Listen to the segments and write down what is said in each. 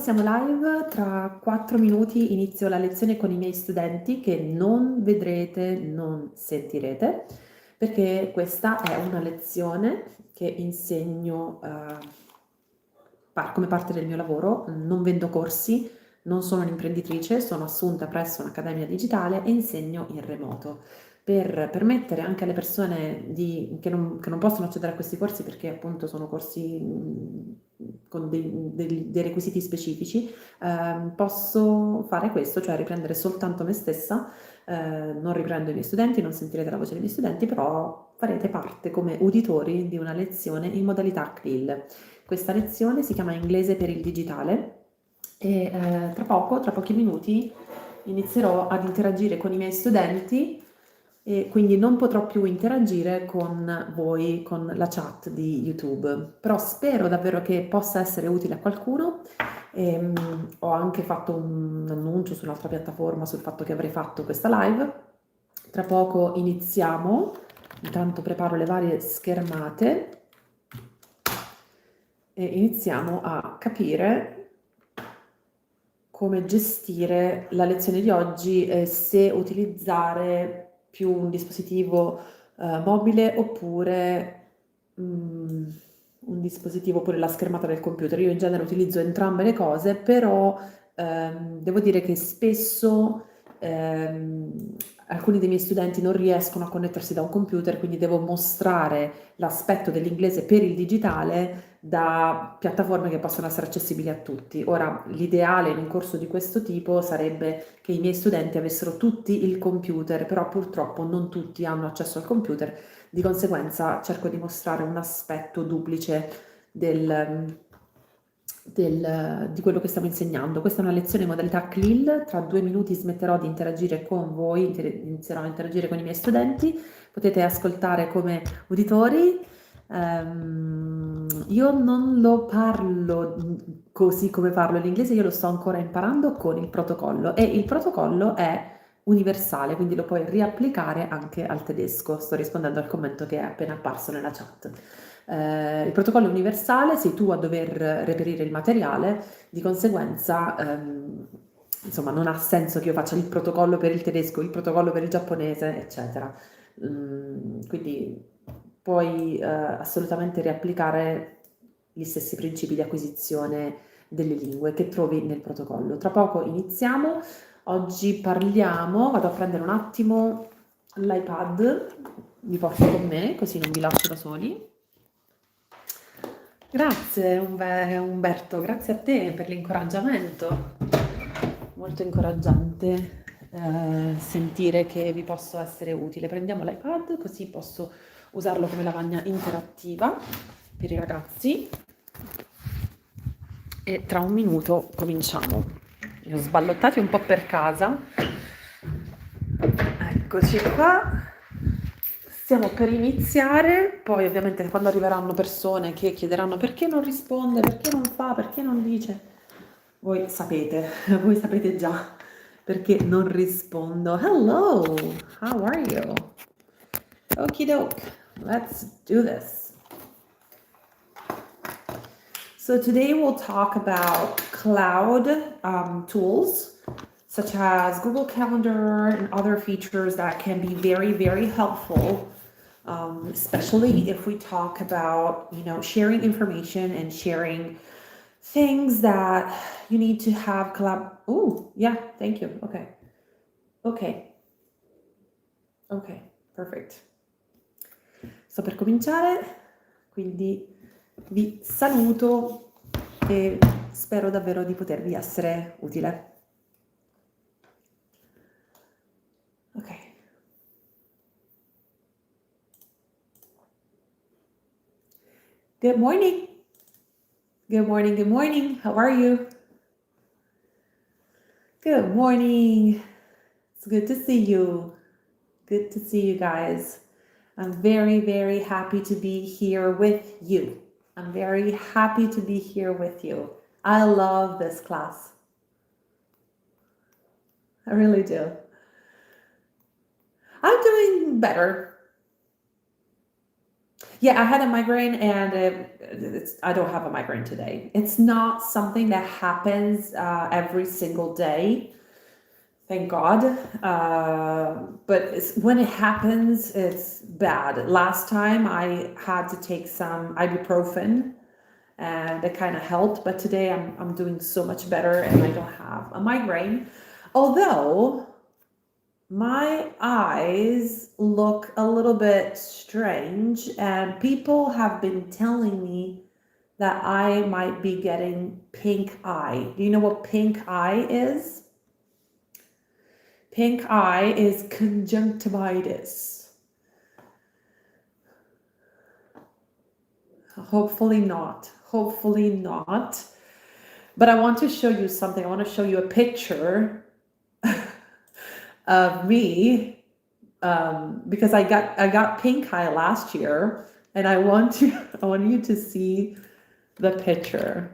Siamo live, tra 4 minuti inizio la lezione con i miei studenti che non vedrete, non sentirete, perché questa è una lezione che insegno come parte del mio lavoro. Non vendo corsi, non sono un'imprenditrice, sono assunta presso un'accademia digitale e insegno in remoto per permettere anche alle persone che non possono accedere a questi corsi perché appunto sono corsi con dei requisiti specifici. Posso fare questo, cioè riprendere soltanto me stessa. Non riprendo i miei studenti, non sentirete la voce dei miei studenti, però farete parte come uditori di una lezione in modalità CRIL. Questa lezione si chiama Inglese per il digitale e tra pochi minuti, inizierò ad interagire con i miei studenti e quindi non potrò più interagire con voi, con la chat di YouTube, però spero davvero che possa essere utile a qualcuno. Ho anche fatto un annuncio su un'altra piattaforma sul fatto che avrei fatto questa live. Tra poco iniziamo, intanto preparo le varie schermate e iniziamo a capire come gestire la lezione di oggi e se utilizzare più un dispositivo mobile oppure un dispositivo, oppure la schermata del computer. Io in genere utilizzo entrambe le cose, però devo dire che spesso alcuni dei miei studenti non riescono a connettersi da un computer, quindi devo mostrare l'aspetto dell'inglese per il digitale da piattaforme che possono essere accessibili a tutti. Ora, l'ideale in un corso di questo tipo sarebbe che i miei studenti avessero tutti il computer, però purtroppo non tutti hanno accesso al computer, di conseguenza cerco di mostrare un aspetto duplice di quello che stiamo insegnando. Questa è una lezione in modalità CLIL, tra 2 minuti smetterò di interagire con voi, inizierò a interagire con i miei studenti, potete ascoltare come uditori. Io non lo parlo così come parlo l'inglese, io lo sto ancora imparando con il protocollo e il protocollo è universale, quindi lo puoi riapplicare anche al tedesco. Sto rispondendo al commento che è appena apparso nella chat. Il protocollo è universale, sei tu a dover reperire il materiale, di conseguenza insomma non ha senso che io faccia il protocollo per il tedesco, il protocollo per il giapponese, eccetera. Quindi puoi assolutamente riapplicare gli stessi principi di acquisizione delle lingue che trovi nel protocollo. Tra poco iniziamo. Oggi parliamo, vado a prendere un attimo l'iPad, vi porto con me così non vi lascio da soli. Grazie Umberto, grazie a te per l'incoraggiamento. Molto incoraggiante sentire che vi posso essere utile. Prendiamo l'iPad così posso usarlo come lavagna interattiva per i ragazzi e tra un minuto cominciamo. Li ho sballottati un po' per casa. Eccoci qua. Stiamo per iniziare, poi ovviamente quando arriveranno persone che chiederanno perché non risponde, perché non fa, perché non dice, voi sapete, voi sapete già perché non rispondo. Hello, how are you? Okie doke, let's do this. So today we'll talk about cloud tools such as Google Calendar and other features that can be very, very helpful, especially if we talk about, sharing information and sharing things that you need to have Oh, yeah, thank you. Okay, perfect. Sto per cominciare, quindi vi saluto e spero davvero di potervi essere utile. Ok. Good morning. Good morning, good morning. How are you? Good morning. It's good to see you. Good to see you guys. I'm very, very happy to be here with you. I'm very happy to be here with you. I love this class. I really do. I'm doing better. Yeah, I had a migraine, and I don't have a migraine today. It's not something that happens every single day, thank God. But when it happens, it's bad. Last time I had to take some ibuprofen, and it kind of helped. But today I'm doing so much better, and I don't have a migraine. Although my eyes look a little bit strange, and people have been telling me that I might be getting pink eye. Do you know what pink eye is? Pink eye is conjunctivitis. Hopefully not. Hopefully not. But I want to show you something. I want to show you a picture of me, because I got pink eye last year, and I want you to see the picture.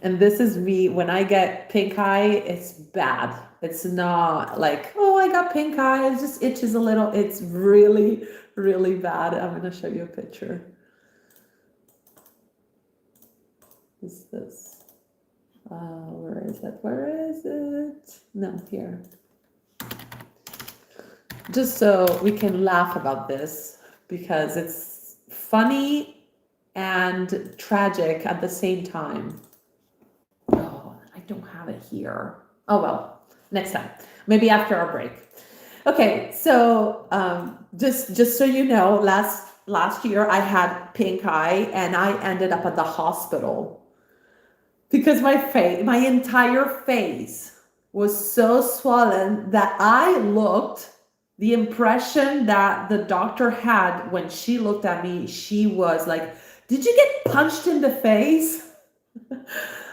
And this is me when I get pink eye. It's bad. It's not like, oh, I got pink eye. It just itches a little. It's really, really bad. I'm gonna show you a picture. Is this? Where is it? Where is it? No, here. Just so we can laugh about this, because it's funny and tragic at the same time. Oh, I don't have it here. Oh well, next time. Maybe after our break. Okay, so just so you know, last year I had pink eye, and I ended up at the hospital because my entire face was so swollen that the impression that the doctor had when she looked at me, she was like, "Did you get punched in the face?" I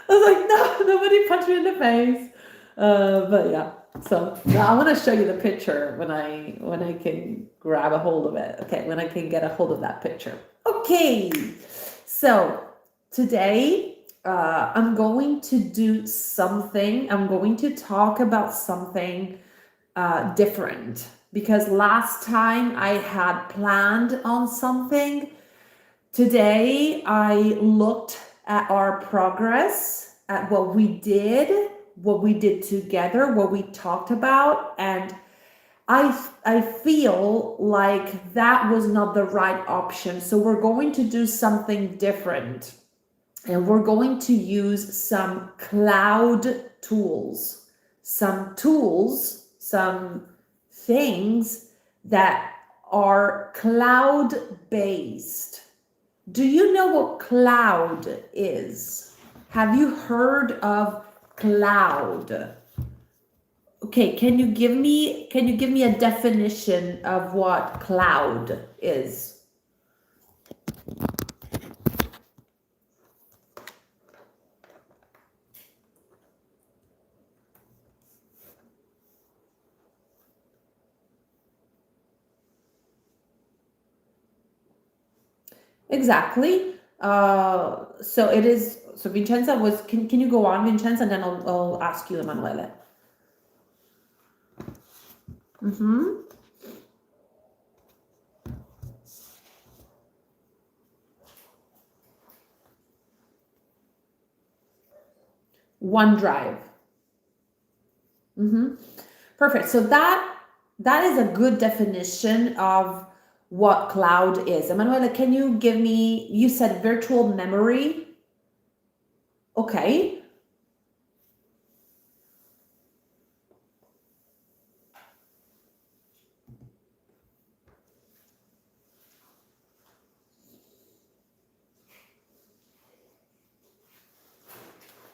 was like, "No, nobody punched me in the face." But yeah, so now I want to show you the picture when I can grab a hold of it. Okay, when I can get a hold of that picture. Okay, so today I'm going to do something. I'm going to talk about something different, because last time I had planned on something. Today I looked at our progress, at what we did together, what we talked about, and I feel like that was not the right option. So we're going to do something different, and we're going to use some cloud tools, some things that are cloud based. Do you know what cloud is? Have you heard of cloud? Okay, can you give me a definition of what cloud is? Exactly. So it is. So Vincenza was. Can you go on, Vincenza, and then I'll ask you, Emanuele. Mm-hmm. OneDrive. Mm-hmm. Perfect. So that is a good definition of what cloud is. Emanuele, can you give me? You said virtual memory. Okay.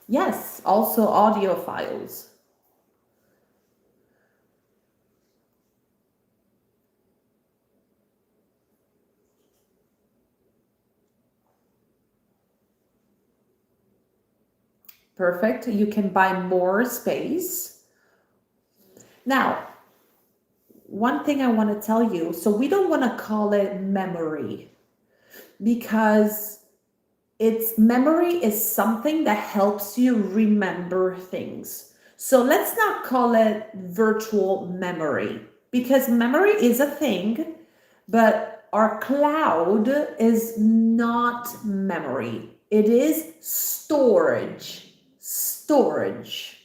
Yes. Also audio files. Perfect. You can buy more space. Now, one thing I want to tell you, so we don't want to call it memory, because memory is something that helps you remember things. So let's not call it virtual memory, because memory is a thing, but our cloud is not memory. It is storage. Storage.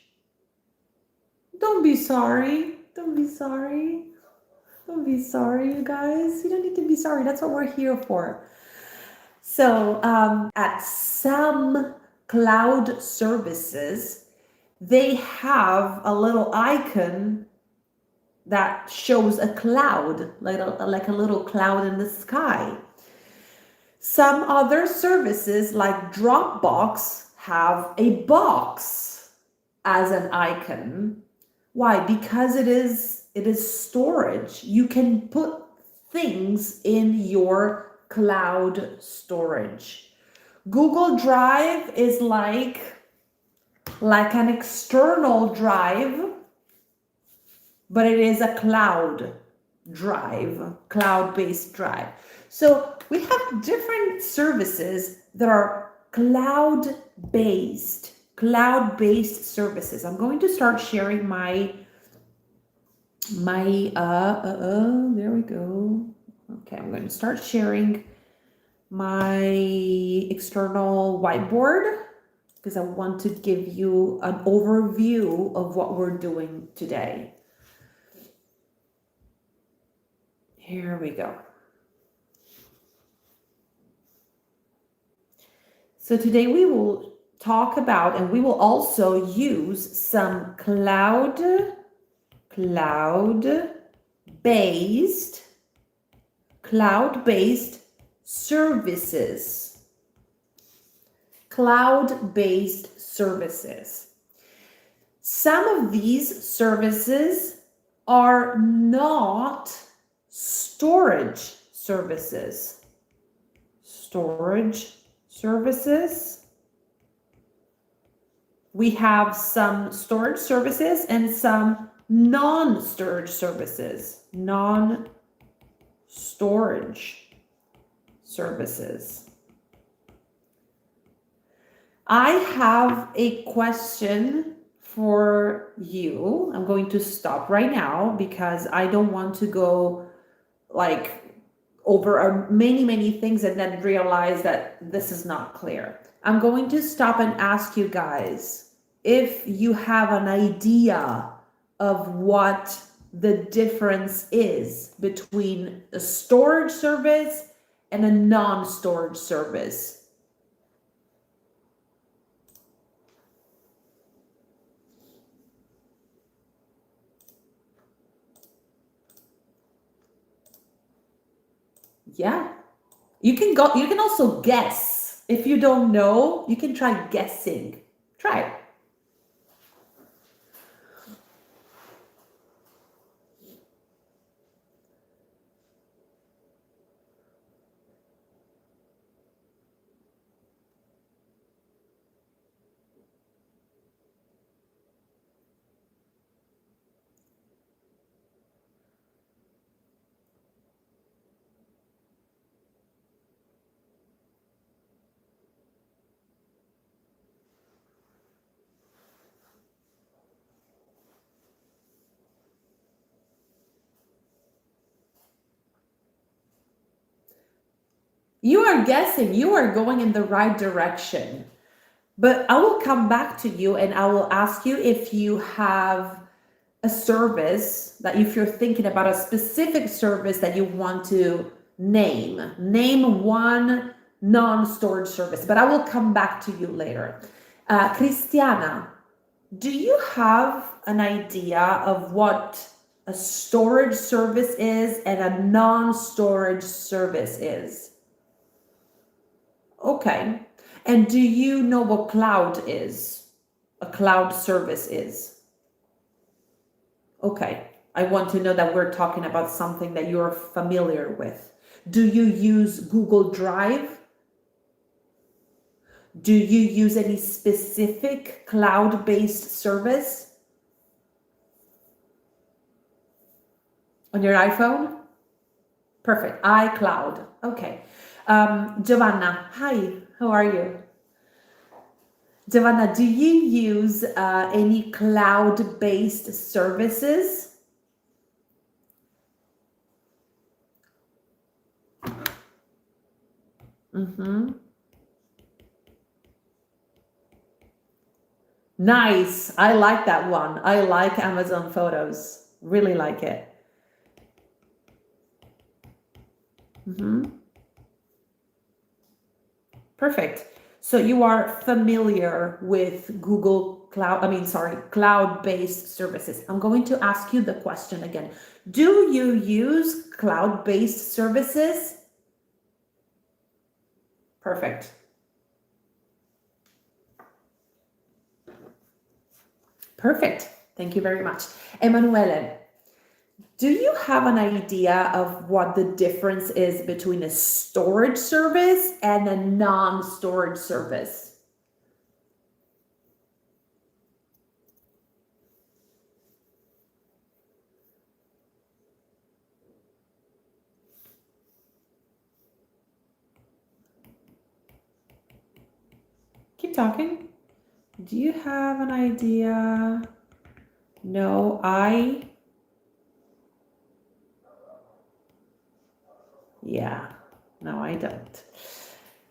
Don't be sorry. Don't be sorry. Don't be sorry, you guys. You don't need to be sorry. That's what we're here for. So at some cloud services, they have a little icon that shows a cloud, like a little cloud in the sky. Some other services like Dropbox have a box as an icon. Why? Because it is storage. You can put things in your cloud storage. Google Drive is like an external drive, but it is a cloud drive, cloud-based drive. So we have different services that are cloud-based services. I'm going to start sharing my there we go. Okay, I'm going to start sharing my external whiteboard because I want to give you an overview of what we're doing today. Here we go. So today we will talk about, and we will also use some cloud-based services. Cloud-based services. Some of these services are not storage services. Storage services. We have some storage services and some non-storage services. Non-storage services. I have a question for you. I'm going to stop right now because I don't want to go like over many things and then realize that this is not clear. I'm going to stop and ask you guys if you have an idea of what the difference is between a storage service and a non-storage service. Yeah, you can also guess. If you don't know, you can try guessing. Try it. You are guessing, you are going in the right direction. But I will come back to you and I will ask you if you have a service that, if you're thinking about a specific service that you want to name one non-storage service, but I will come back to you later. Cristiana, do you have an idea of what a storage service is and a non-storage service is? Okay. And do you know what cloud is? A cloud service is? Okay. I want to know that we're talking about something that you're familiar with. Do you use Google Drive? Do you use any specific cloud-based service on your iPhone? Perfect. iCloud. Okay. Giovanna, hi. How are you? Giovanna, do you use any cloud-based services? Mm-hmm. Nice. I like that one. I like Amazon Photos. Really like it. Mm-hmm. Perfect. So you are familiar with Google Cloud, cloud-based services. I'm going to ask you the question again. Do you use cloud-based services? Perfect. Perfect. Thank you very much. Emanuele, do you have an idea of what the difference is between a storage service and a non-storage service? Keep talking. Do you have an idea? No, yeah, no, I don't.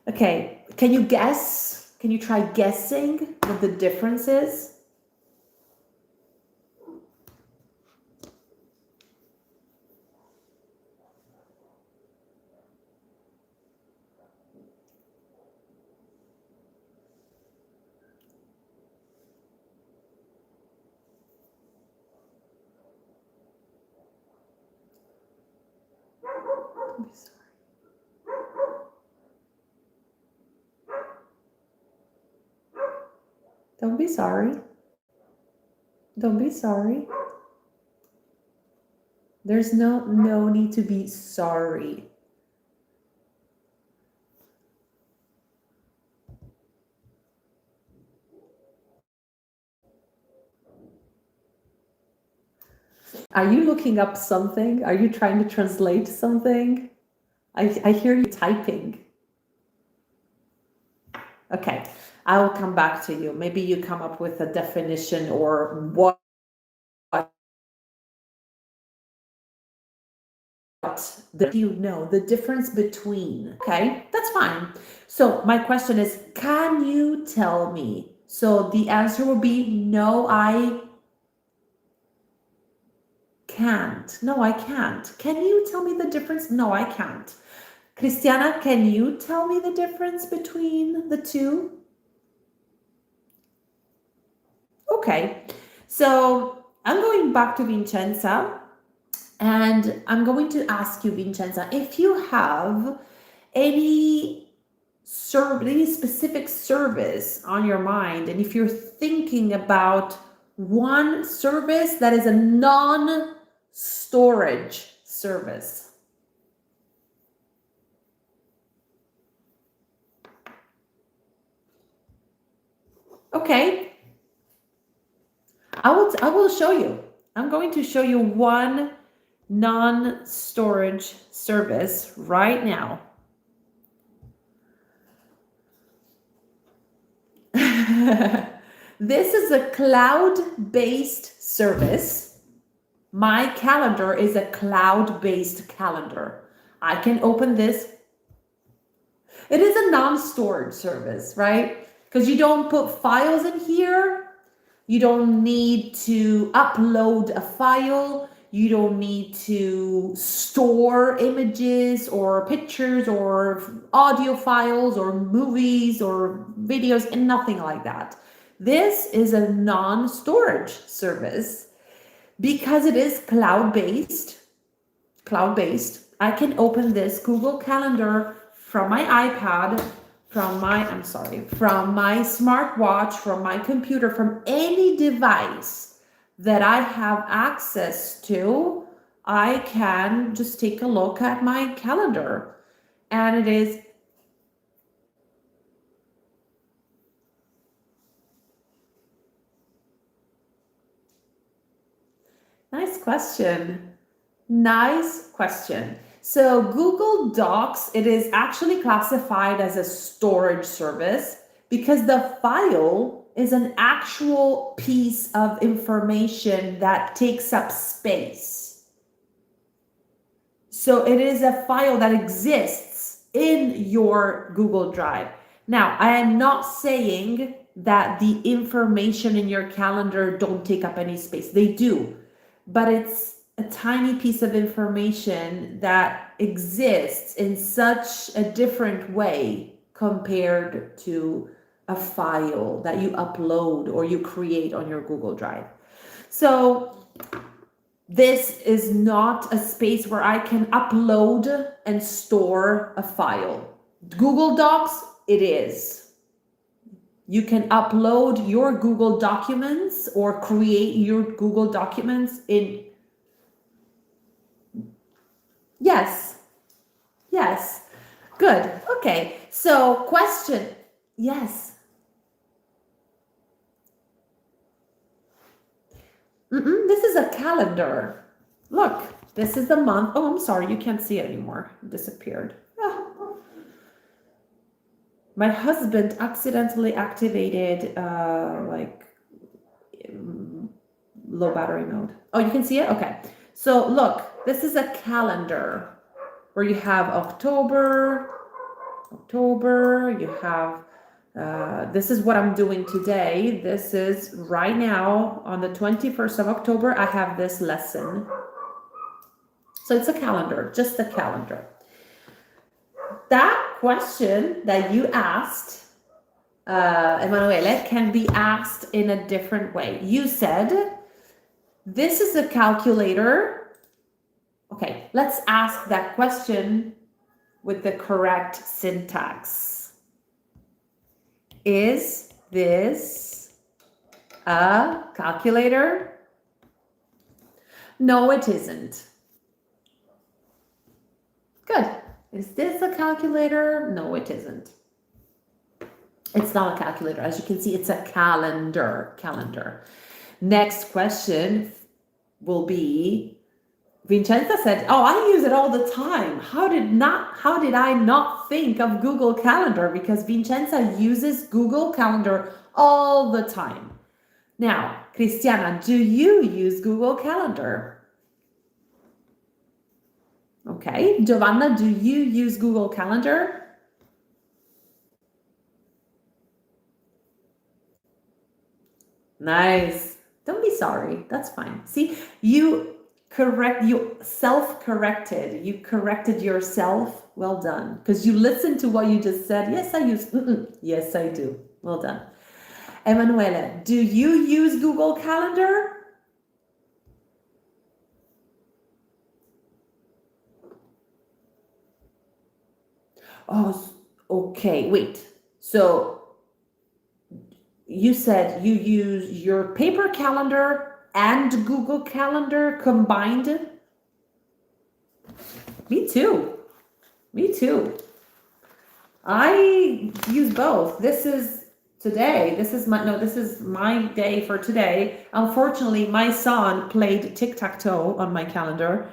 Okay, can you guess? Can you try guessing what the difference is? Don't be sorry. Don't be sorry. There's no need to be sorry. Are you looking up something? Are you trying to translate something? I hear you typing. Okay, I will come back to you. Maybe you come up with a definition or what you know the difference between. Okay, that's fine. So my question is, can you tell me? So the answer will be no, I can't. No, I can't. Can you tell me the difference? No, I can't. Cristiana, can you tell me the difference between the two? Okay, so I'm going back to Vincenza and I'm going to ask you, Vincenza, if you have any any specific service on your mind, and if you're thinking about one service that is a non-storage service. Okay, I will show you. I'm going to show you one non-storage service right now. This is a cloud-based service. My calendar is a cloud-based calendar. I can open this. It is a non-storage service, right? Because you don't put files in here. You don't need to upload a file. You don't need to store images or pictures or audio files or movies or videos and nothing like that. This is a non-storage service because it is cloud-based. I can open this Google Calendar from my iPad, from my smartwatch, from my computer, from any device that I have access to. I can just take a look at my calendar, and it is nice question. Nice question. So Google Docs, it is actually classified as a storage service because the file is an actual piece of information that takes up space. So it is a file that exists in your Google Drive. Now, I am not saying that the information in your calendar don't take up any space. They do, but it's a tiny piece of information that exists in such a different way compared to a file that you upload or you create on your Google Drive. So this is not a space where I can upload and store a file. Google Docs, it is. You can upload your Google documents or create your Google documents in... Yes. Yes. Good. Okay. So question. Yes. This is a calendar. Look, this is the month. Oh, I'm sorry. You can't see it anymore. It disappeared. Ah. My husband accidentally activated low battery mode. Oh, you can see it? Okay. So look, this is a calendar where you have October, you have, this is what I'm doing today. This is right now on the 21st of October, I have this lesson. So it's a calendar, just a calendar. That question that you asked, Emanuele, can be asked in a different way. You said, this is a calculator. Okay, let's ask that question with the correct syntax. Is this a calculator? No, it isn't. Good. Is this a calculator? No, it isn't. It's not a calculator. As you can see, it's a calendar. Next question will be, Vincenza said, oh, I use it all the time. How did I not think of Google Calendar? Because Vincenza uses Google Calendar all the time. Now, Cristiana, do you use Google Calendar? Okay. Giovanna, do you use Google Calendar? Nice. Don't be sorry. That's fine. See, you self-corrected. You corrected yourself. Well done. Because you listened to what you just said. Yes, I use. Yes, I do. Well done. Emanuele, do you use Google Calendar? Oh, okay. Wait. So you said you use your paper calendar and Google Calendar combined? Me too. I use both. This is my day for today. Unfortunately, my son played tic-tac-toe on my calendar.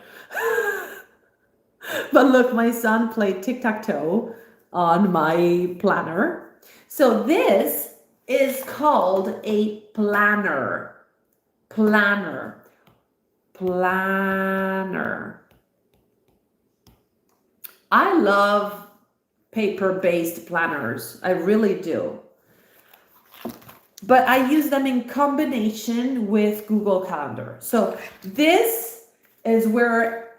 But look, my son played tic-tac-toe on my planner. So this is called a planner. I love paper-based planners. I really do. But I use them in combination with Google Calendar. So this is where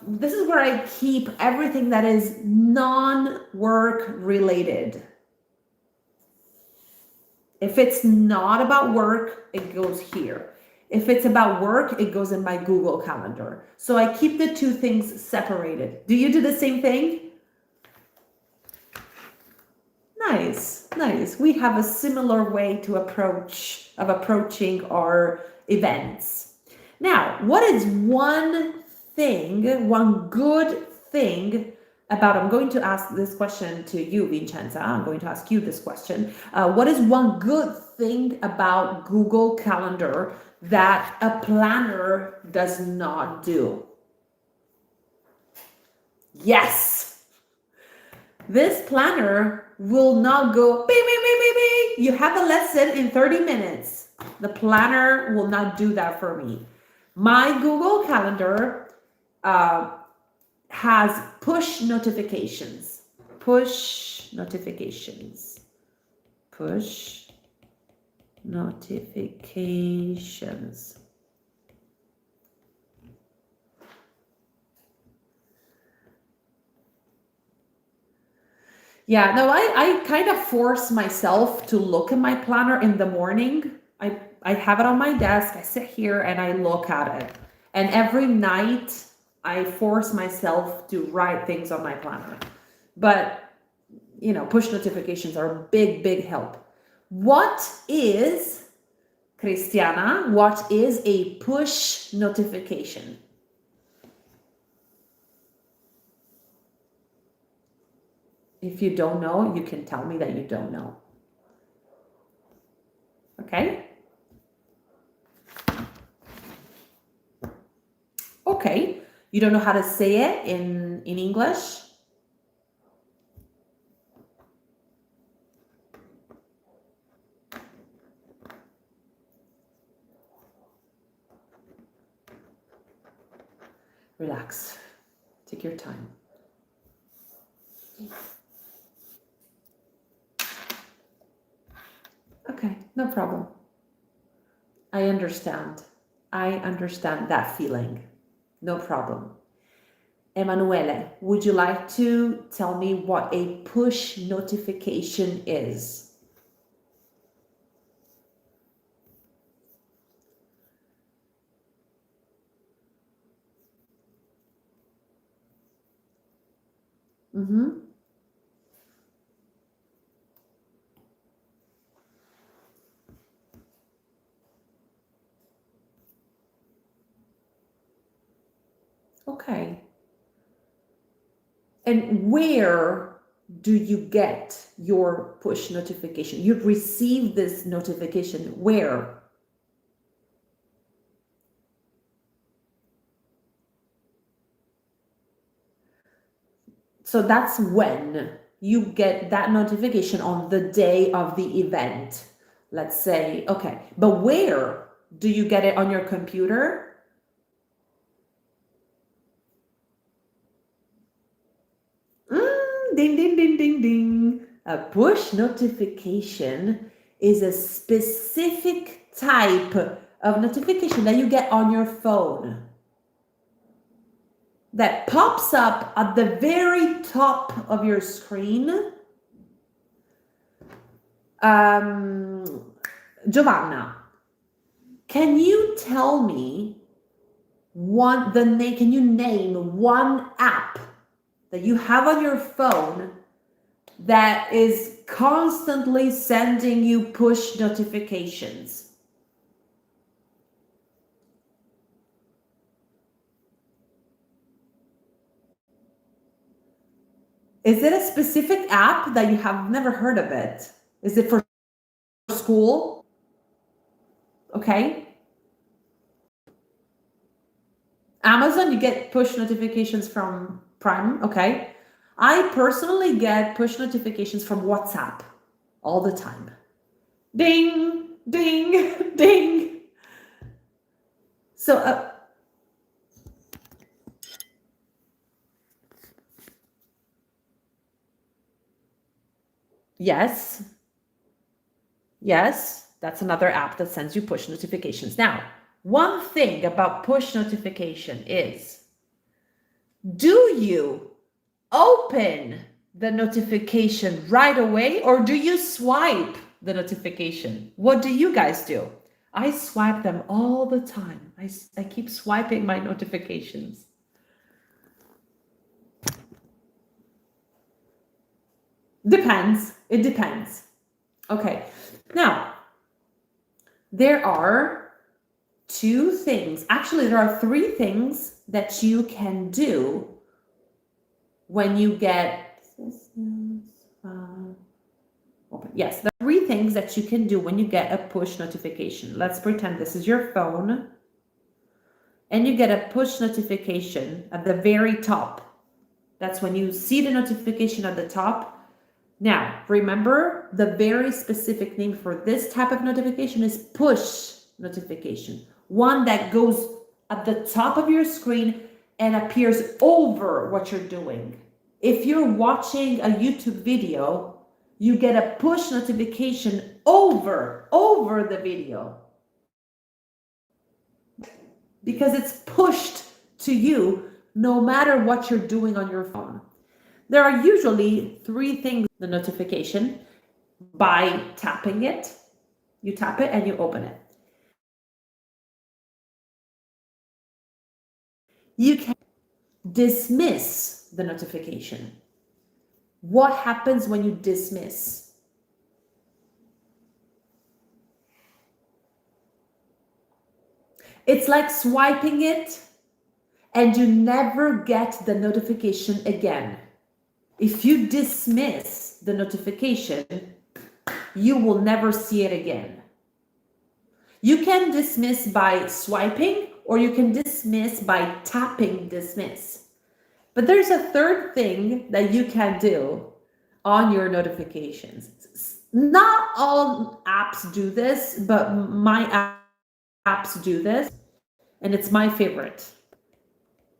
this is where I keep everything that is non-work related. If it's not about work, it goes here. If it's about work, it goes in my Google Calendar. So I keep the two things separated. Do you do the same thing? Nice. We have a similar way of approaching our events. Now, what is one good thing about, I'm going to ask this question to you, Vincenza. I'm going to ask you this question. What is one good thing about Google Calendar that a planner does not do? Yes. This planner will not go, beep, beep, beep, beep, beep. You have a lesson in 30 minutes. The planner will not do that for me. My Google Calendar has push notifications. Push notifications. Push notifications. Yeah, no, I kind of force myself to look at my planner in the morning. I have it on my desk. I sit here and I look at it. And every night I force myself to write things on my planner. But, you know, push notifications are a big, big help. What is, Cristiana, what is a push notification? If you don't know, you can tell me that you don't know. Okay? Okay. You don't know how to say it in English? Relax. Take your time. Okay, no problem. I understand. I understand that feeling. No problem. Emanuele, would you like to tell me what a push notification is? Mm-hmm. Okay. And where do you get your push notification? You receive this notification where? So that's when you get that notification on the day of the event. Let's say, okay, but where do you get it on your computer? Ding, ding, ding, ding, ding. A push notification is a specific type of notification that you get on your phone that pops up at the very top of your screen. Giovanna, can you tell me can you name one app that you have on your phone that is constantly sending you push notifications? Is it a specific app that you have never heard of it? Is it for school? Okay. Amazon, you get push notifications from Prime. Okay. I personally get push notifications from WhatsApp all the time. Ding, ding, ding. So, yes, that's another app that sends you push notifications. Now, one thing about push notification is, do you open the notification right away or do you swipe the notification? What do you guys do? I swipe them all the time. I keep swiping my notifications. Depends. It depends. Okay. Now, there are two things. Actually, there are three things that you can do when you get yes, there are three things that you can do when you get a push notification. Let's pretend this is your phone and you get a push notification at the very top. That's when you see the notification at the top. Now, remember, the very specific name for this type of notification is push notification. One that goes at the top of your screen and appears over what you're doing. If you're watching a YouTube video, you get a push notification over the video because it's pushed to you no matter what you're doing on your phone. There are usually 3 things the notification by tapping it. You tap it and you open it. You can dismiss the notification. What happens when you dismiss? It's like swiping it and you never get the notification again. If you dismiss the notification, you will never see it again. You can dismiss by swiping or you can dismiss by tapping dismiss. But there's a third thing that you can do on your notifications. Not all apps do this, but my apps do this, and it's my favorite.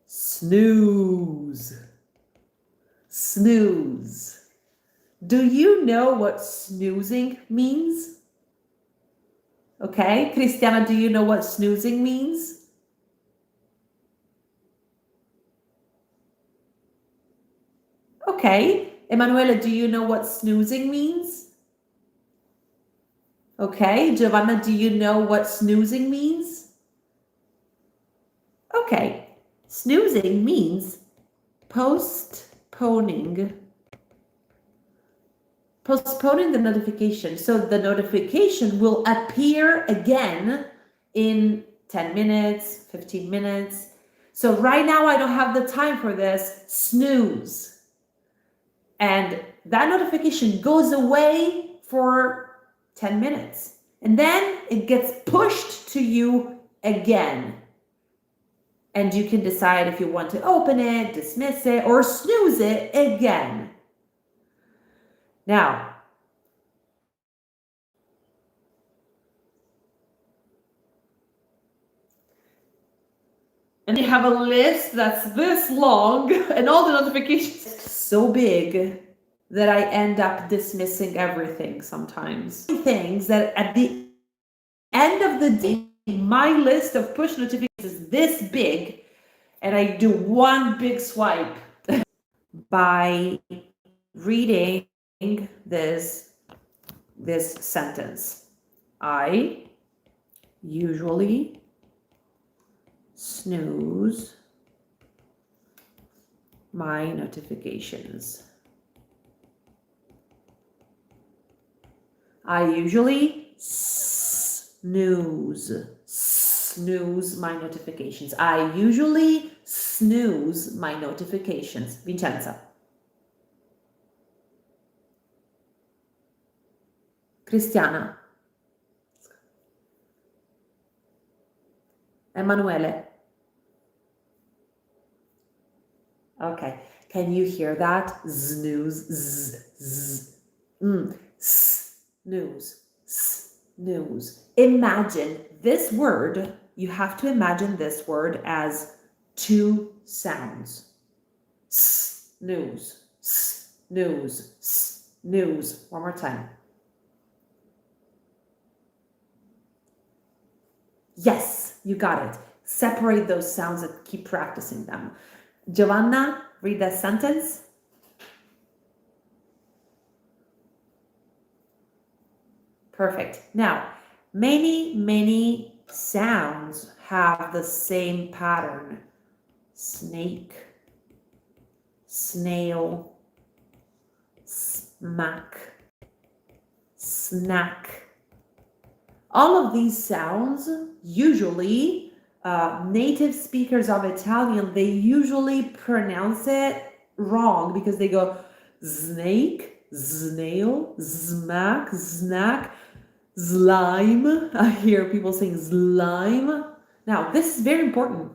Snooze. Snooze. Do you know what snoozing means? Okay, Cristiana, do you know what snoozing means? Okay, Emanuele, do you know what snoozing means? Okay, Giovanna, do you know what snoozing means? Okay, snoozing means postponing the notification. So the notification will appear again in 10 minutes, 15 minutes. So right now I don't have the time for this, snooze. And that notification goes away for 10 minutes. And then it gets pushed to you again. And you can decide if you want to open it, dismiss it, or snooze it again. Now, and you have a list that's this long and all the notifications so big that I end up dismissing everything sometimes. Things that at the end of the day, my list of push notifications is this big and I do one big swipe by reading this sentence. I usually snooze my notifications. I usually snooze my notifications. I usually snooze my notifications. Vincenza. Cristiana. Emanuele. Okay, can you hear that? Snooze, snooze, snooze. Imagine this word, you have to imagine this word as 2 sounds. Snooze, snooze, snooze. One more time. Yes, you got it. Separate those sounds and keep practicing them. Giovanna, read that sentence. Perfect. Now, many sounds have the same pattern. Snake, snail, smack, snack. All of these sounds, usually, native speakers of Italian, they usually pronounce it wrong because they go snake, snail, smack, snack, slime. I hear people saying slime. Now, this is very important.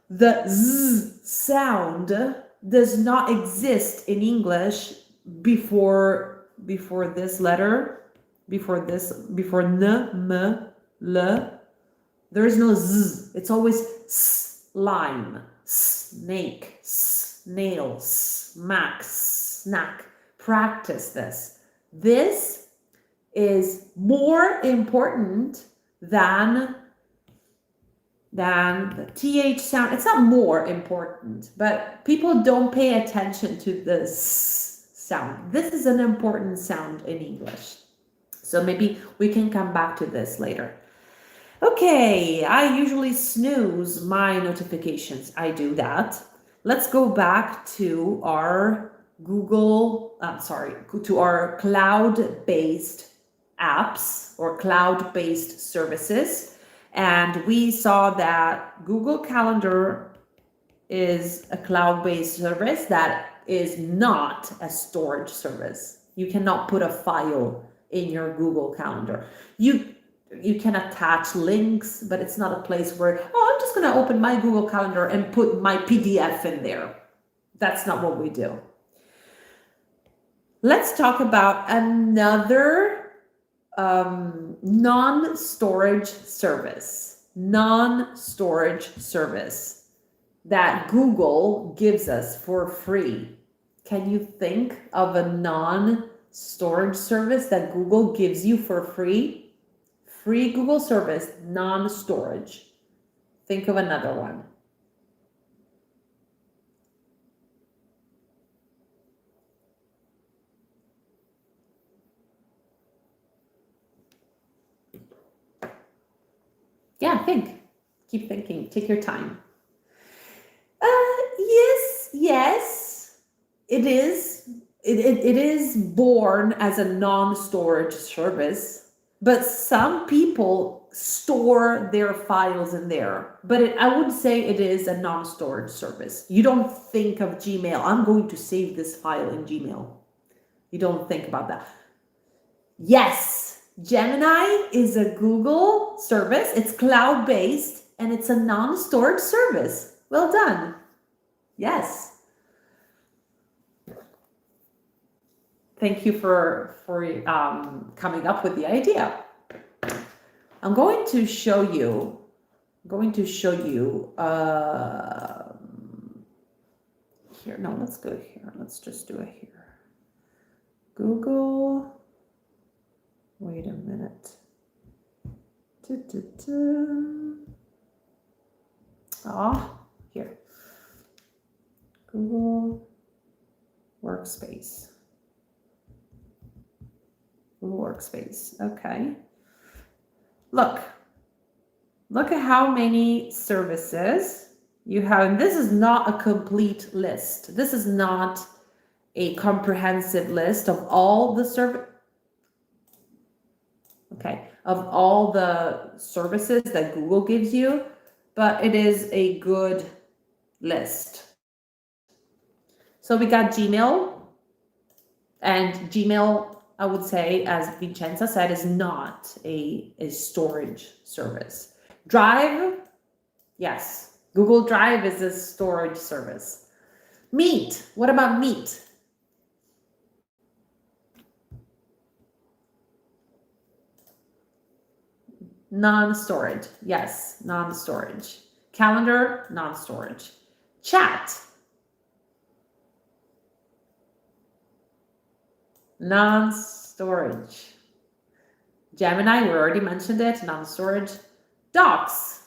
The z sound does not exist in English before this letter. Before n, m, l, there is no z. It's always s. lime, snake, snail, smack, snack. Practice this. This is more important than the TH sound. It's not more important, but people don't pay attention to the S sound. This is an important sound in English. So maybe we can come back to this later. Okay, I usually snooze my notifications. I do that. Let's go back to our to our cloud-based apps or cloud-based services. And we saw that Google Calendar is a cloud-based service that is not a storage service. You cannot put a file in your Google Calendar. You can attach links, but it's not a place where, I'm just going to open my Google Calendar and put my PDF in there. That's not what we do. Let's talk about another non-storage service that Google gives us for free. Can you think of a non-storage service that Google gives you for free? Free Google service, non-storage. Think of another one. Yeah, think. Keep thinking. Take your time. Yes, it is. It is born as a non-storage service, but some people store their files in there. But I would say it is a non-storage service. You don't think of Gmail, I'm going to save this file in Gmail. You don't think about that. Yes, Gemini is a Google service. It's cloud-based and it's a non-storage service. Well done. Yes. Thank you for coming up with the idea. I'm going to show you. Here. No, let's go here. Let's just do it here. Google. Wait a minute. Here. Google Workspace. Google Workspace. Okay. Look at how many services you have. And this is not a complete list. This is not a comprehensive list of all the of all the services that Google gives you, but it is a good list. So we got Gmail, and Gmail, I would say, as Vincenza said, is not a storage service. Drive, yes, Google Drive is a storage service. Meet, what about Meet? Non-storage, yes, non-storage. Calendar, non-storage. Chat, non-storage. Gemini, we already mentioned it, non-storage. Docs,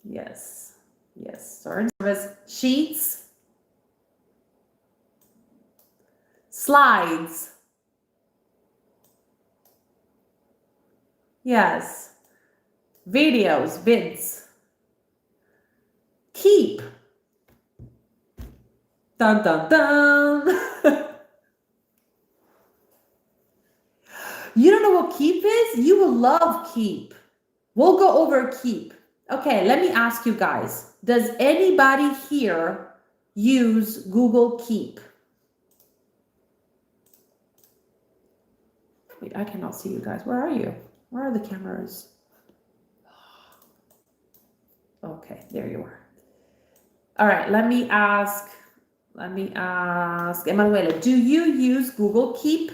yes, storage service. Sheets, slides, yes. Videos, vids. Keep. Dun, dun, dun. You don't know what Keep is? You will love Keep. We'll go over Keep. Okay, let me ask you guys. Does anybody here use Google Keep? Wait, I cannot see you guys. Where are you? Where are the cameras? Okay, there you are. All right, let me ask Emanuele, do you use Google Keep?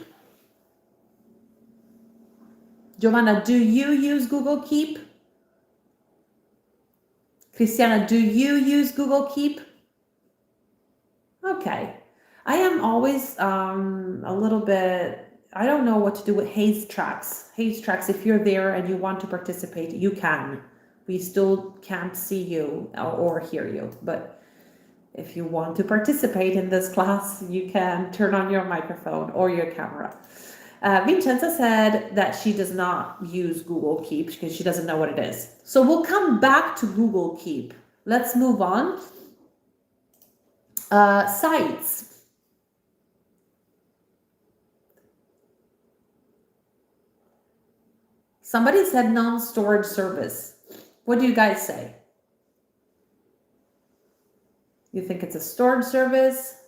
Giovanna, do you use Google Keep? Cristiana, do you use Google Keep? Okay. I am always a little bit, I don't know what to do with Haze Tracks. Haze Tracks, if you're there and you want to participate, you can. We still can't see you or hear you, but if you want to participate in this class, you can turn on your microphone or your camera. Vincenza said that she does not use Google Keep because she doesn't know what it is. So we'll come back to Google Keep. Let's move on. Sites. Somebody said non-storage service. What do you guys say? You think it's a storage service?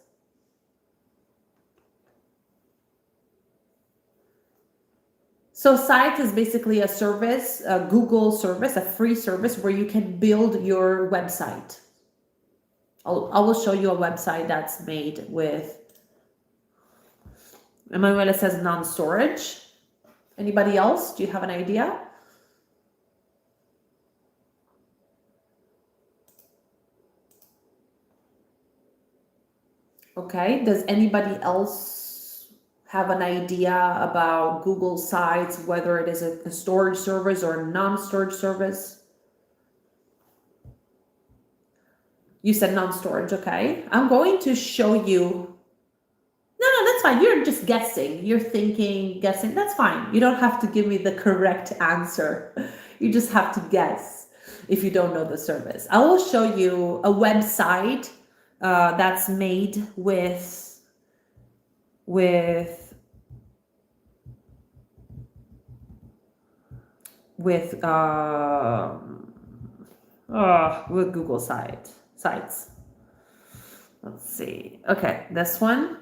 So site is basically a service, a Google service, a free service where you can build your website. I will show you a website that's made with, Emanuela says non-storage. Anybody else? Do you have an idea? Okay, does anybody else have an idea about Google Sites, whether it is a storage service or a non-storage service? You said non-storage, okay. I'm going to show you. No, that's fine. You're just guessing. You're thinking, guessing. That's fine. You don't have to give me the correct answer. You just have to guess if you don't know the service. I will show you a website that's made with Google sites. Let's see. Okay, this one.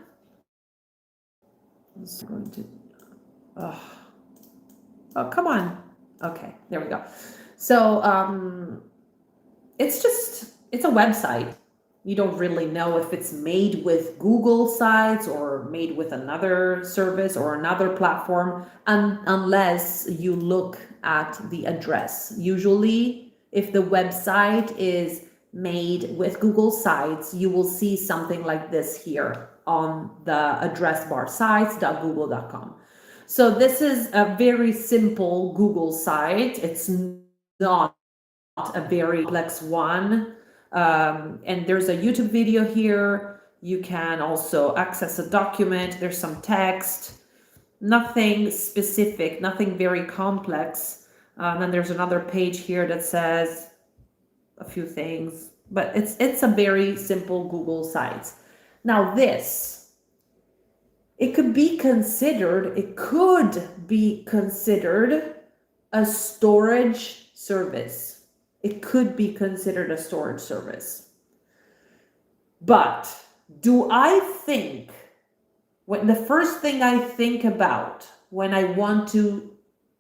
I'm going to. Oh, come on. Okay, there we go. So it's a website. You don't really know if it's made with Google Sites or made with another service or another platform, unless you look at the address. Usually, if the website is made with Google Sites, you will see something like this here on the address bar, sites.google.com. So this is a very simple Google site. It's not a very complex one. And there's a YouTube video here. You can also access a document. There's some text, nothing specific, nothing very complex. Then there's another page here that says a few things, but it's a very simple Google site. Now this, it could be considered a storage service. It could be considered a storage service. But do I think, when the first thing I think about when I want to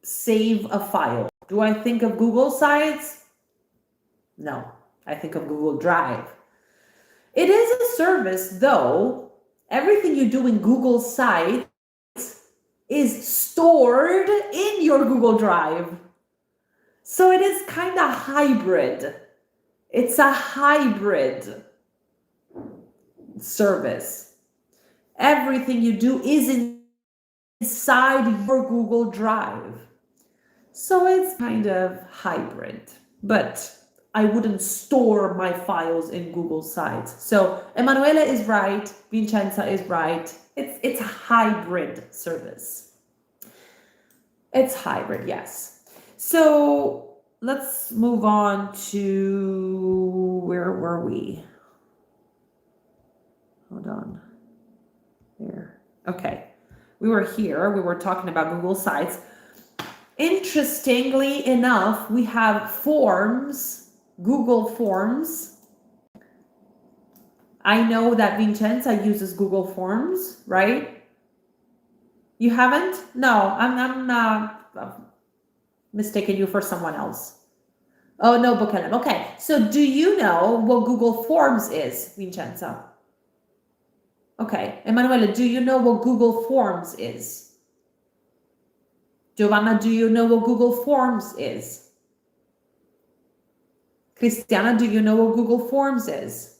save a file, do I think of Google Sites? No, I think of Google Drive. It is a service, though. Everything you do in Google Sites is stored in your Google Drive. So it is kind of hybrid. It's a hybrid service. Everything you do is inside your Google Drive. So it's kind of hybrid, but I wouldn't store my files in Google Sites. So Emanuela is right, Vincenza is right. It's a hybrid service. It's hybrid, yes. So let's move on to, where were we? Hold on. There. Okay. We were here. We were talking about Google Sites. Interestingly enough, we have forms, Google Forms. I know that Vincenza uses Google Forms, right? You haven't? No, I'm not mistaking you for someone else. Oh, no, Buchanan. Okay, so do you know what Google Forms is, Vincenza? Okay, Emanuela, do you know what Google Forms is? Giovanna, do you know what Google Forms is? Cristiana, do you know what Google Forms is?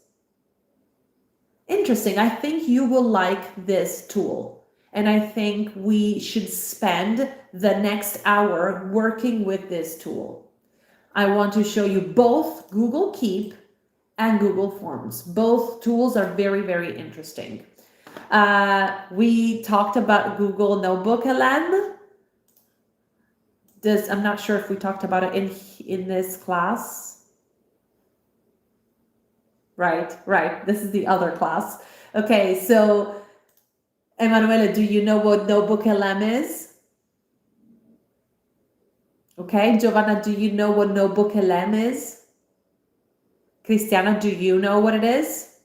Interesting. I think you will like this tool. And I think we should spend the next hour working with this tool. I want to show you both Google Keep and Google Forms. Both tools are very, very interesting. We talked about Google Notebook LM. I'm not sure if we talked about it in this class. Right. This is the other class. Okay, so Emanuele, do you know what Notebook LM is? Okay, Giovanna, do you know what Notebook LM is? Cristiana, do you know what it is?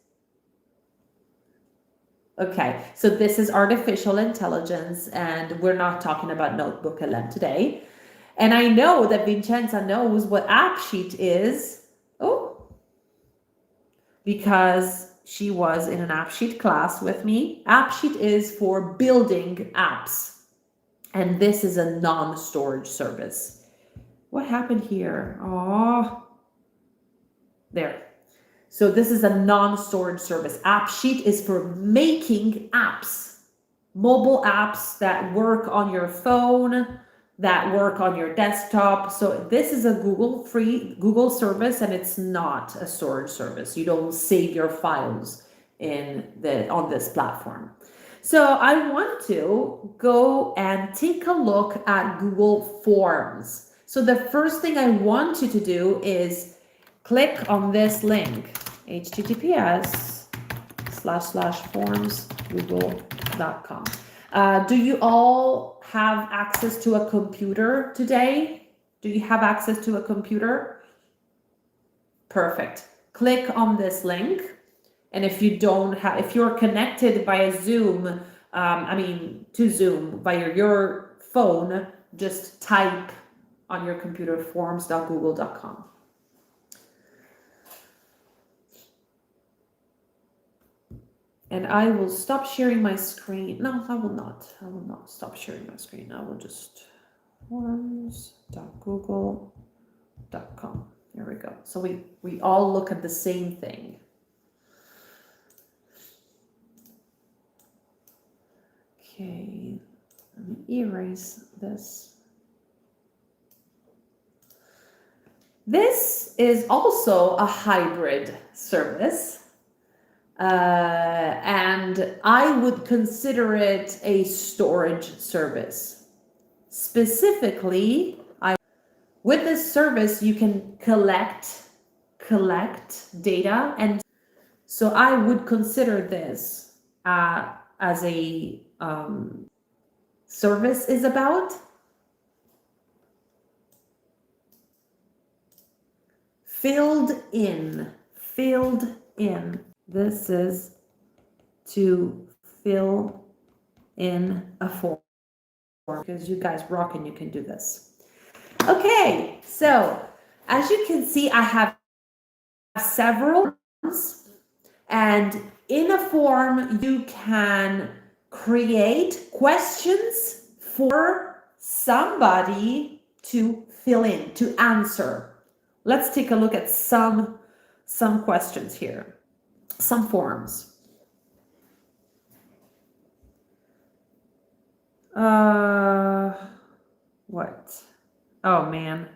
Okay, so this is artificial intelligence, and we're not talking about Notebook LM today. And I know that Vincenza knows what AppSheet is. Oh, because she was in an AppSheet class with me. AppSheet is for building apps, and this is a non-storage service. What happened here? Oh, there. So this is a non-storage service. AppSheet is for making apps, mobile apps that work on your phone, that work on your desktop. So this is a Google service, and it's not a storage service. You don't save your files on this platform. So I want to go and take a look at Google Forms. So the first thing I want you to do is click on this link, https://forms.google.com. Do you all have access to a computer today? Do you have access to a computer? Perfect. Click on this link. And if you don't have, if you're connected via Zoom, to Zoom via your phone, just type on your computer forms.google.com. And I will stop sharing my screen. No, I will not. I will not stop sharing my screen. I will just forms.google.com. There we go. So we all look at the same thing. Okay, let me erase this. This is also a hybrid service. And I would consider it a storage service. Specifically, with this service, you can collect data. And so I would consider this as a service is about filled in. This is to fill in a form, because you guys rock and you can do this. Okay, so as you can see, I have several forms, and in a form you can create questions for somebody to fill in, to answer. Let's take a look at some questions here. Some forms. What? Oh man.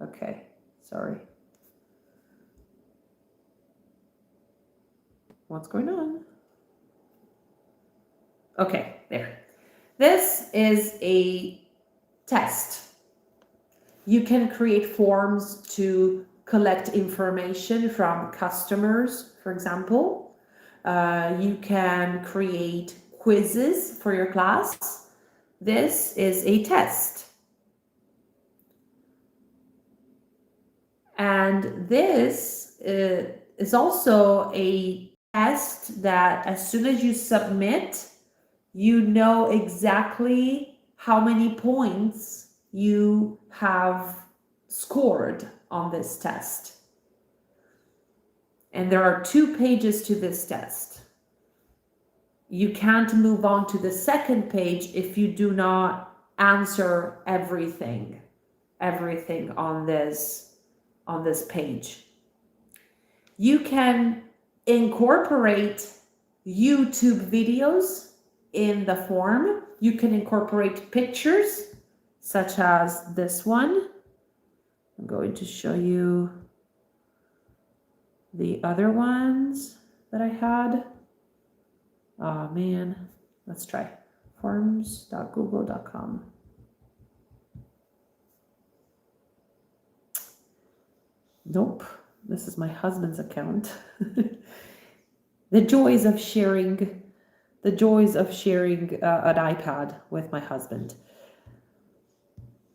Okay, sorry. What's going on? Okay, there. This is a test. You can create forms to collect information from customers, for example. You can create quizzes for your class. This is a test. And this is also a test that as soon as you submit, you know exactly how many points you have scored on this test. And there are 2 pages to this test. You can't move on to the second page if you do not answer everything on this on this page. You can incorporate YouTube videos in the form. You can incorporate pictures, such as this one. I'm going to show you the other ones that I had. Oh man, let's try forms.google.com. Nope, this is my husband's account. The joys of sharing an iPad with my husband.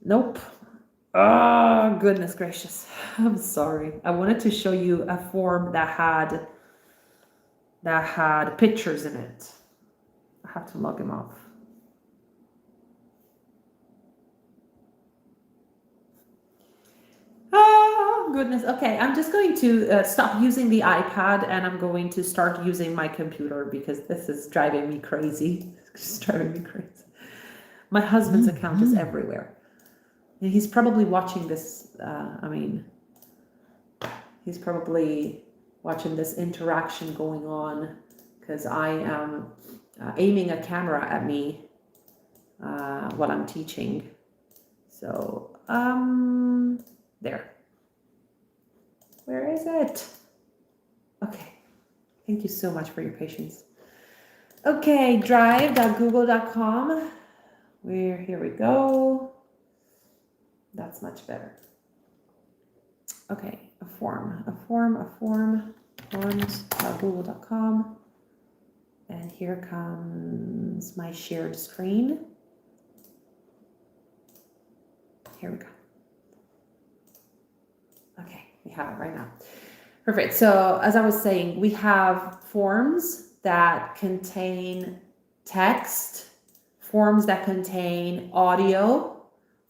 Nope. Oh, goodness gracious. I'm sorry. I wanted to show you a form that had pictures in it. I have to log him off. Oh, goodness. Okay, I'm just going to stop using the iPad and I'm going to start using my computer because this is driving me crazy. It's driving me crazy. My husband's account is everywhere. And he's probably watching this. He's probably watching this interaction going on because I am aiming a camera at me while I'm teaching. So, there. Where is it? Okay. Thank you so much for your patience. Okay, drive.google.com. Here we go. That's much better. Okay, a form, forms.google.com. And here comes my shared screen. Here we go. Okay, we have it right now. Perfect. So as I was saying, we have forms that contain text, forms that contain audio,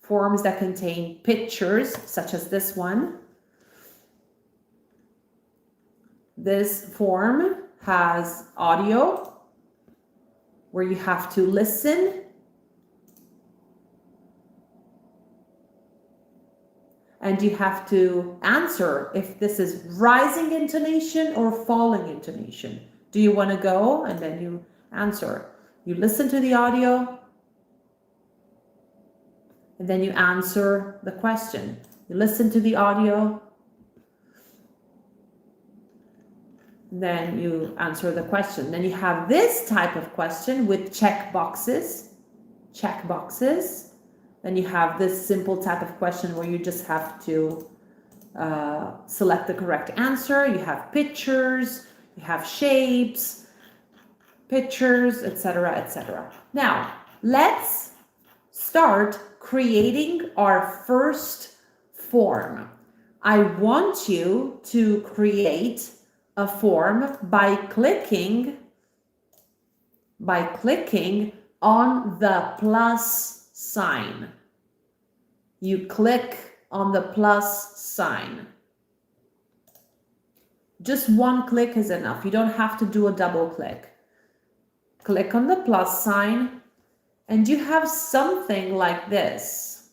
forms that contain pictures, such as this one. This form has audio where you have to listen and you have to answer if this is rising intonation or falling intonation. Do you want to go? And then you answer. You listen to the audio and then you answer the question. You listen to the audio, then you answer the question. Then you have this type of question with check boxes. Then you have this simple type of question where you just have to select the correct answer. You have pictures, you have shapes, pictures, etc., etc. Now, let's start creating our first form. I want you to create a form by clicking on the plus sign. You click on the plus sign. Just one click is enough. You don't have to do a double click. Click on the plus sign and you have something like this.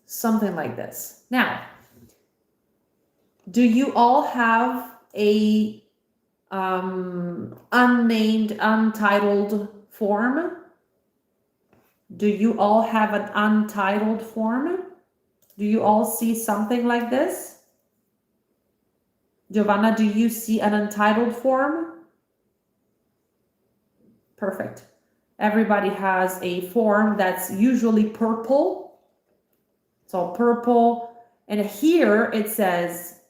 Something like this. Now, do you all have a unnamed, untitled form? Do you all have an untitled form? Do you all see something like this? Giovanna, do you see an untitled form? Perfect. Everybody has a form that's usually purple. So purple. And here it says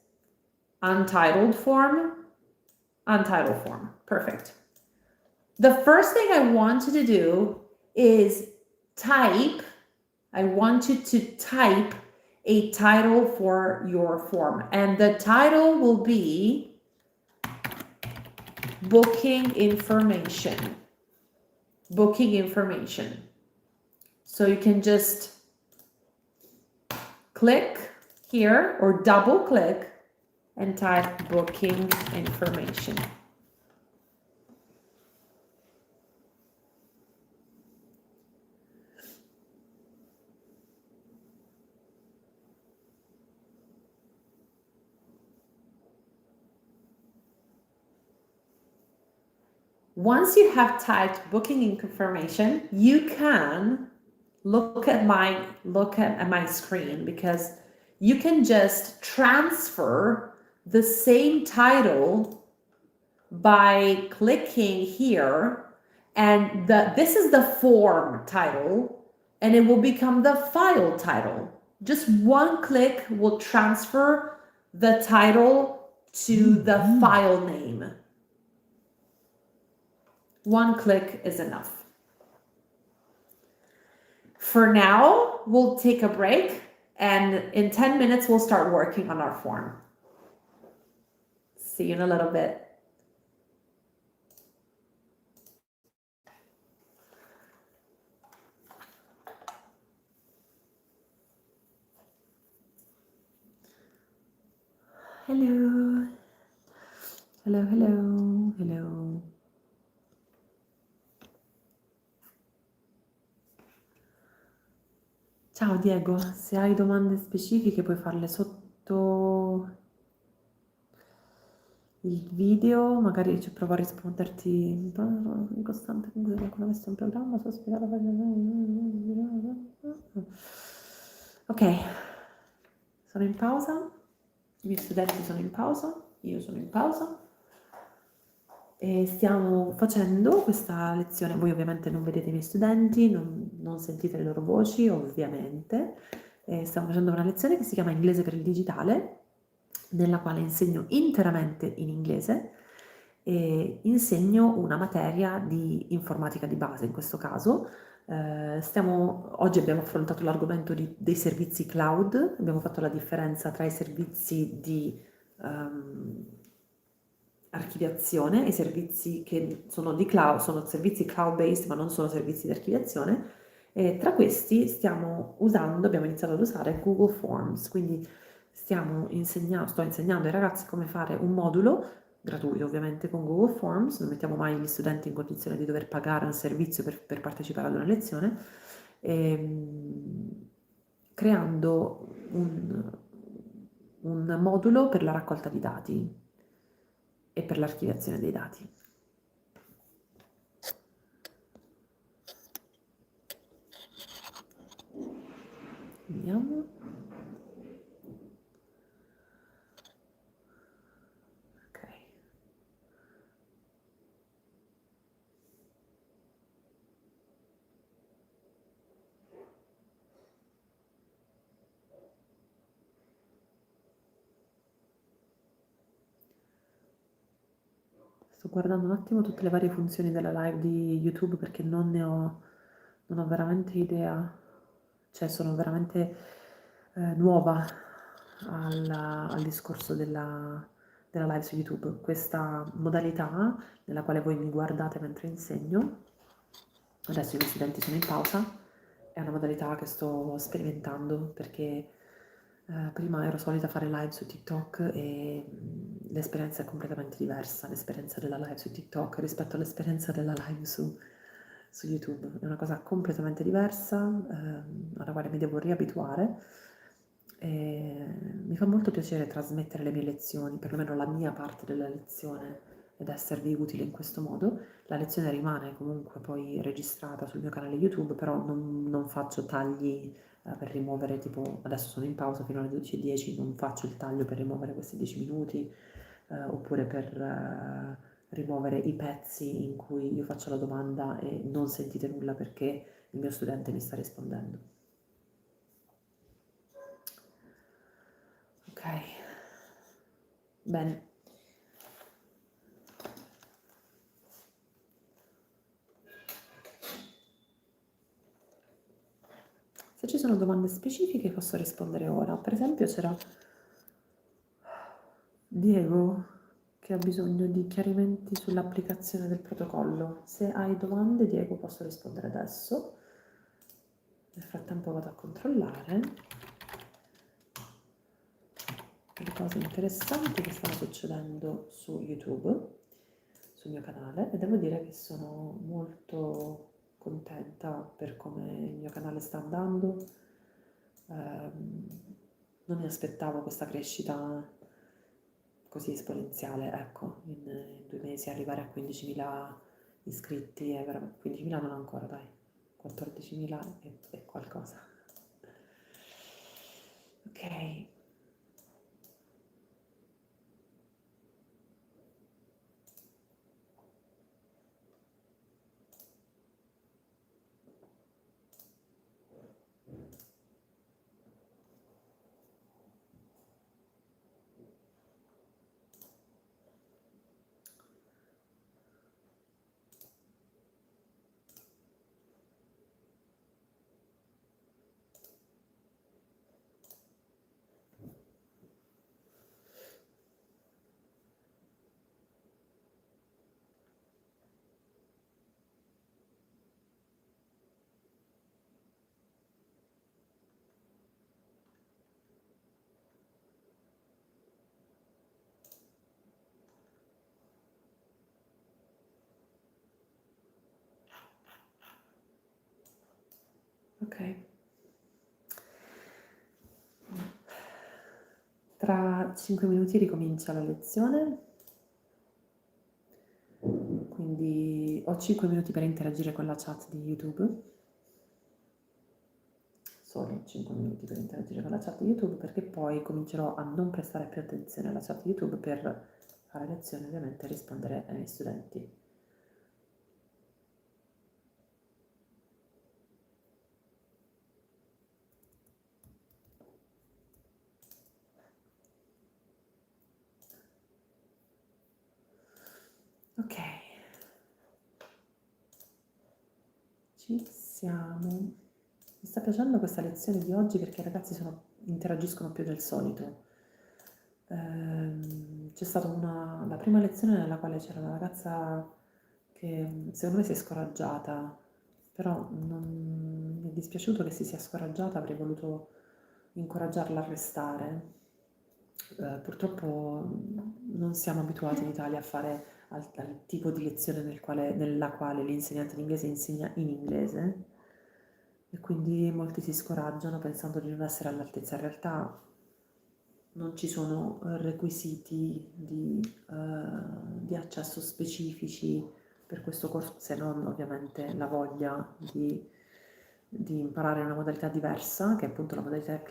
untitled form. Untitled form. Perfect. The first thing I want you to do is type. I want you to type a title for your form. And the title will be booking information. Booking information. So you can just click here or double click and type booking information. Once you have typed booking and confirmation, you can look at my screen, because you can just transfer the same title by clicking here, and this is the form title, and it will become the file title. Just one click will transfer the title to the file name. One click is enough. For now, we'll take a break, and in 10 minutes, we'll start working on our form. See you in a little bit. Hello. Hello, hello, hello. Ciao Diego, se hai domande specifiche puoi farle sotto il video, magari provo a risponderti in costante con questo è un programma, so spiegare. Ok, sono in pausa, i miei studenti sono in pausa, io sono in pausa e stiamo facendo questa lezione. Voi ovviamente non vedete i miei studenti, non sentite le loro voci ovviamente. Stiamo facendo una lezione che si chiama Inglese per il digitale, nella quale insegno interamente in inglese e insegno una materia di informatica di base in questo caso. Oggi abbiamo affrontato l'argomento dei servizi cloud, abbiamo fatto la differenza tra i servizi di archiviazione, i servizi che sono di cloud, sono servizi cloud-based ma non sono servizi di archiviazione, e tra questi abbiamo iniziato ad usare Google Forms, quindi sto insegnando ai ragazzi come fare un modulo gratuito ovviamente con Google Forms, non mettiamo mai gli studenti in condizione di dover pagare un servizio per partecipare ad una lezione, creando un modulo per la raccolta di dati e per l'archiviazione dei dati. Vediamo. Ok. Sto guardando un attimo tutte le varie funzioni della live di YouTube perché non ho veramente idea, cioè sono veramente nuova al discorso della live su YouTube. Questa modalità nella quale voi mi guardate mentre insegno, adesso i miei studenti sono in pausa, è una modalità che sto sperimentando perché prima ero solita fare live su TikTok e l'esperienza è completamente diversa, l'esperienza della live su TikTok rispetto all'esperienza della live su YouTube. È una cosa completamente diversa, alla quale mi devo riabituare. E mi fa molto piacere trasmettere le mie lezioni, perlomeno la mia parte della lezione, ed esservi utile in questo modo. La lezione rimane comunque poi registrata sul mio canale YouTube, però non faccio tagli per rimuovere, tipo adesso sono in pausa fino alle 12:10, non faccio il taglio per rimuovere questi 10 minuti, oppure per rimuovere i pezzi in cui io faccio la domanda e non sentite nulla perché il mio studente mi sta rispondendo. Ok, bene. Se ci sono domande specifiche posso rispondere ora. Per esempio c'era Diego che ha bisogno di chiarimenti sull'applicazione del protocollo. Se hai domande, Diego, posso rispondere adesso. Nel frattempo vado a controllare le cose interessanti che stanno succedendo su YouTube, sul mio canale, e devo dire che sono molto contenta per come il mio canale sta andando. Non mi aspettavo questa crescita così esponenziale, ecco, in 2 mesi arrivare a 15.000 iscritti, è veramente 15.000 non ancora, dai, 14.000 e qualcosa. Ok. Ok. Tra 5 minuti ricomincia la lezione, quindi ho 5 minuti per interagire con la chat di YouTube, solo 5 minuti per interagire con la chat di YouTube, perché poi comincerò a non prestare più attenzione alla chat di YouTube per fare lezione, ovviamente, e rispondere ai miei studenti. Ok, ci siamo. Mi sta piacendo questa lezione di oggi perché i ragazzi interagiscono più del solito. C'è stata la prima lezione nella quale c'era una ragazza che secondo me si è scoraggiata, però non mi è dispiaciuto che si sia scoraggiata, avrei voluto incoraggiarla a restare. Purtroppo non siamo abituati in Italia a fare al tipo di lezione nella quale l'insegnante di inglese insegna in inglese e quindi molti si scoraggiano pensando di non essere all'altezza. In realtà non ci sono requisiti di accesso specifici per questo corso, se non ovviamente la voglia di imparare una modalità diversa, che è appunto la modalità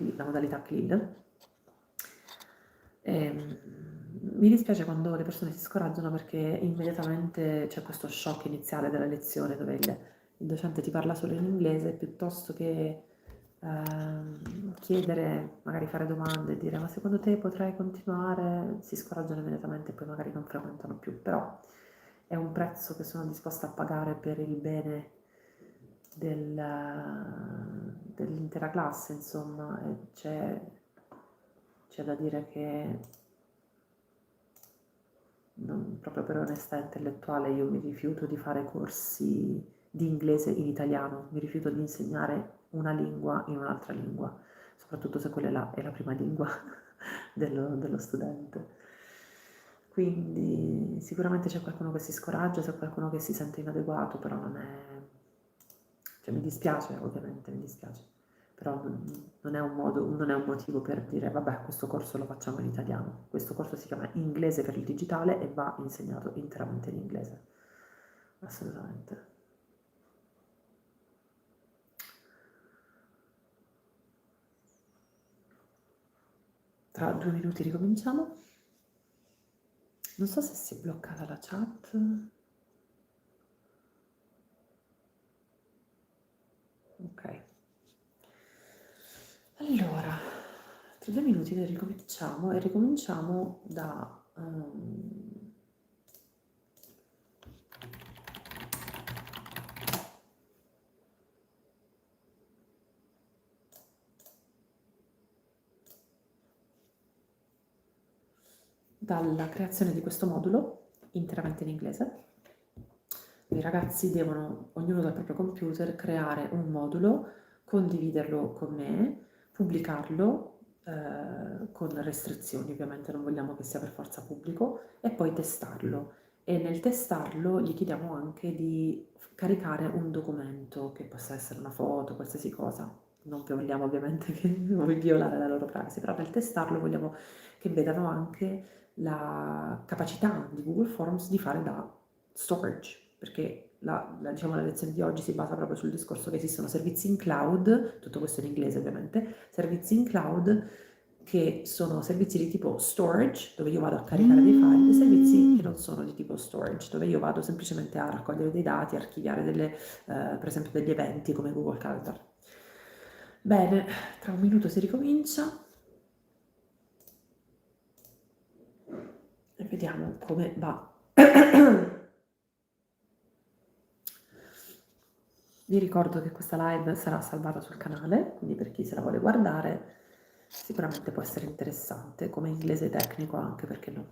CLIL. Mi dispiace quando le persone si scoraggiano perché immediatamente c'è questo shock iniziale della lezione dove il docente ti parla solo in inglese piuttosto che chiedere, magari fare domande e dire ma secondo te potrei continuare, si scoraggiano immediatamente e poi magari non frequentano più, però è un prezzo che sono disposta a pagare per il bene dell'intera classe, insomma, e c'è da dire che proprio per onestà intellettuale io mi rifiuto di fare corsi di inglese in italiano, mi rifiuto di insegnare una lingua in un'altra lingua, soprattutto se quella è la prima lingua dello studente. Quindi sicuramente c'è qualcuno che si scoraggia, c'è qualcuno che si sente inadeguato, però non è... cioè mi dispiace, ovviamente mi dispiace, però non è non è un motivo per dire vabbè questo corso lo facciamo in italiano, questo corso si chiama Inglese per il digitale e va insegnato interamente in inglese, assolutamente. Tra 2 minuti ricominciamo. Non so se si è bloccata la chat. Ok. Allora, tra 2 minuti noi ricominciamo e ricominciamo dalla creazione di questo modulo interamente in inglese. I ragazzi devono, ognuno dal proprio computer, creare un modulo, condividerlo con me, pubblicarlo con restrizioni, ovviamente non vogliamo che sia per forza pubblico, e poi testarlo. E nel testarlo gli chiediamo anche di caricare un documento, che possa essere una foto, qualsiasi cosa. Non vogliamo ovviamente che violare la loro privacy, però nel testarlo vogliamo che vedano anche la capacità di Google Forms di fare da storage, perché diciamo, la lezione di oggi si basa proprio sul discorso che esistono servizi in cloud, tutto questo in inglese ovviamente, servizi in cloud che sono servizi di tipo storage, dove io vado a caricare dei file, e servizi che non sono di tipo storage, dove io vado semplicemente a raccogliere dei dati, archiviare per esempio degli eventi come Google Calendar. Bene, tra un minuto si ricomincia e vediamo come va. Vi ricordo che questa live sarà salvata sul canale, quindi per chi se la vuole guardare sicuramente può essere interessante, come inglese tecnico anche, perché no.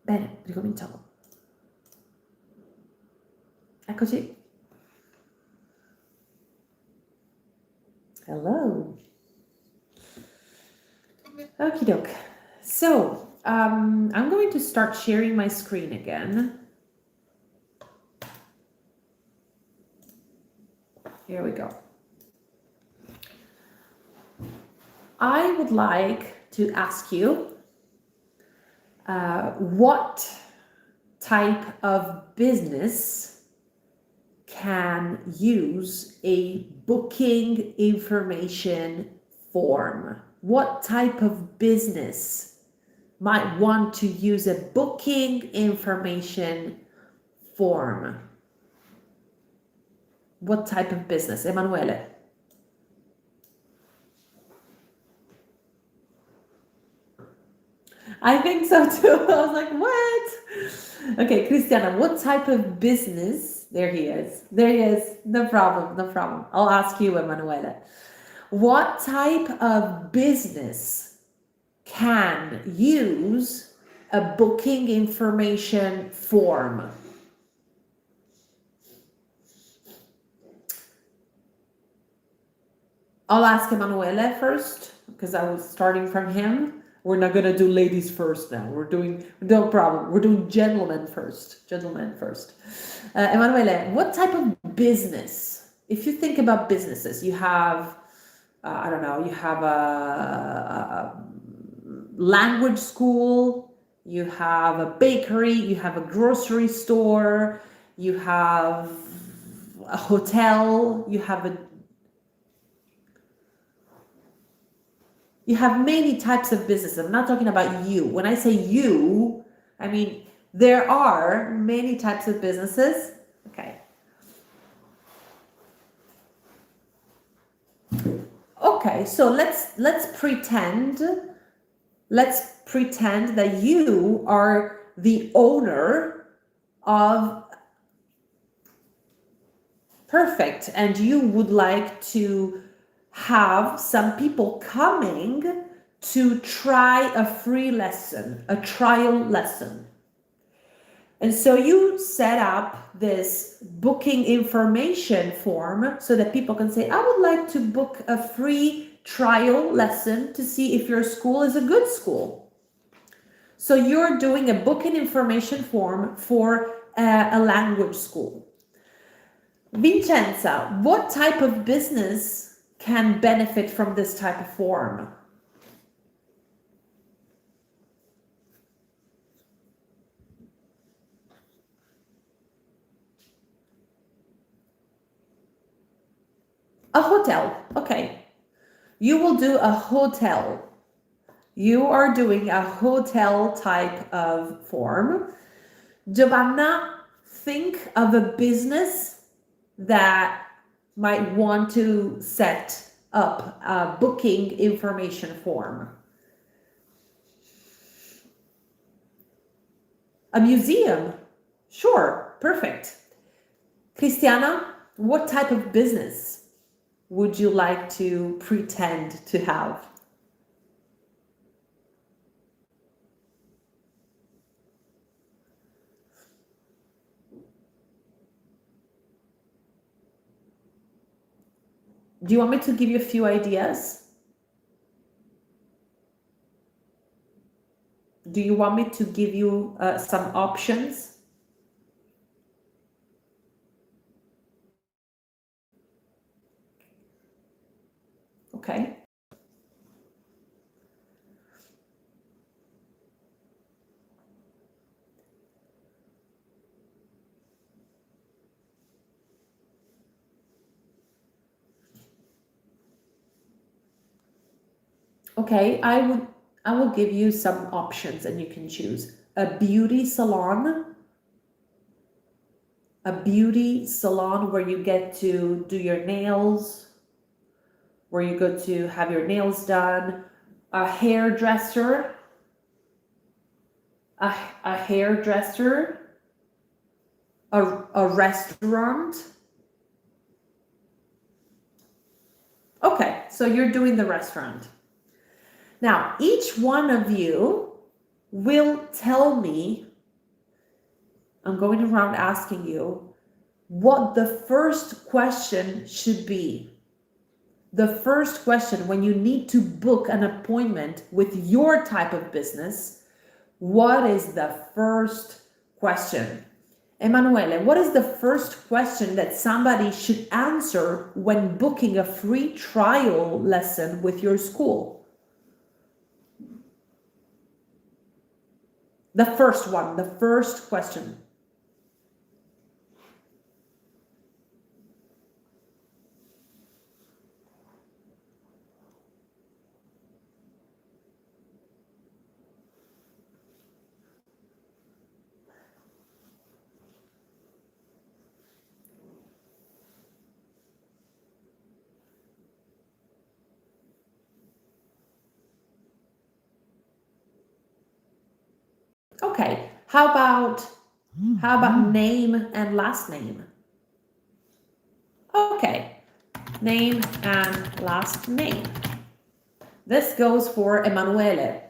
Bene, ricominciamo. Eccoci. Hello. Okie doke. So, I'm going to start sharing my screen again. Here we go. I would like to ask you what type of business can use a booking information form? What type of business might want to use a booking information form? What type of business? Emanuele. I think so too. I was like, what? Okay, Cristiana, what type of business? There he is. There he is. No problem. No problem. I'll ask you, Emanuele. What type of business can use a booking information form? I'll ask Emanuele first because I was starting from him. We're not gonna do ladies first now. We're doing no problem. We're doing gentlemen first. Gentlemen first. Emanuele, what type of business? If you think about businesses, you have I don't know. You have a language school. You have a bakery. You have a grocery store. You have a hotel. You have many types of business. I'm not talking about you. When I say you, I mean there are many types of businesses. Okay. Okay, so let's pretend that you are the owner of Perfect, and you would like to have some people coming to try a free lesson, a trial lesson. And so you set up this booking information form so that people can say, I would like to book a free trial lesson to see if your school is a good school. So you're doing a booking information form for a language school. Vincenza, what type of business can benefit from this type of form? A hotel. Okay. You will do a hotel. You are doing a hotel type of form. Giovanna, think of a business that might want to set up a booking information form. A museum. Sure, perfect. Cristiana, what type of business would you like to pretend to have? Do you want me to give you a few ideas? Do you want me to give you some options? Okay. Okay, I will give you some options and you can choose. A beauty salon where you get to do your nails, where you go to have your nails done, a hairdresser, a hairdresser, a restaurant. Okay, so you're doing the restaurant. Now, each one of you will tell me, I'm going around asking you, what the first question should be. The first question when you need to book an appointment with your type of business, what is the first question? Emanuele, what is the first question that somebody should answer when booking a free trial lesson with your school? The first one, the first question. Okay, how about name and last name? Okay, name and last name. This goes for Emanuele.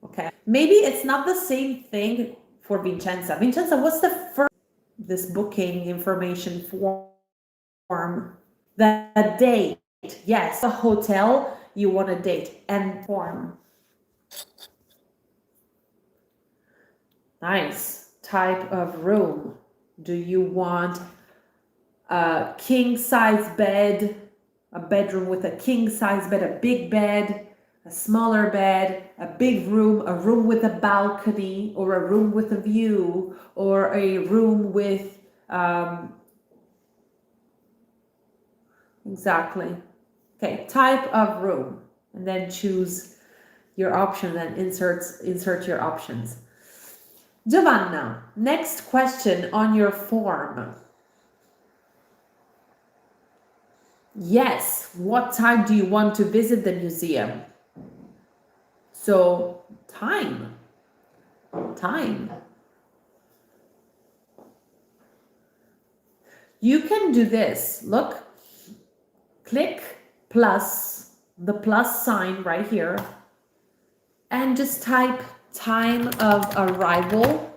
Okay, maybe it's not the same thing for Vincenza. Vincenza, what's the first this booking information form? The date. Yes, a hotel, you want a date and form. Nice. Type of room. Do you want a king size bed, a bedroom with a king size bed, a big bed, a smaller bed, a big room, a room with a balcony, or a room with a view, or a room with exactly. Okay, type of room, and then choose your option and insert your options. Giovanna, next question on your form. Yes, what time do you want to visit the museum? So, time. You can do this. Look, click plus, the plus sign right here, and just type time of arrival.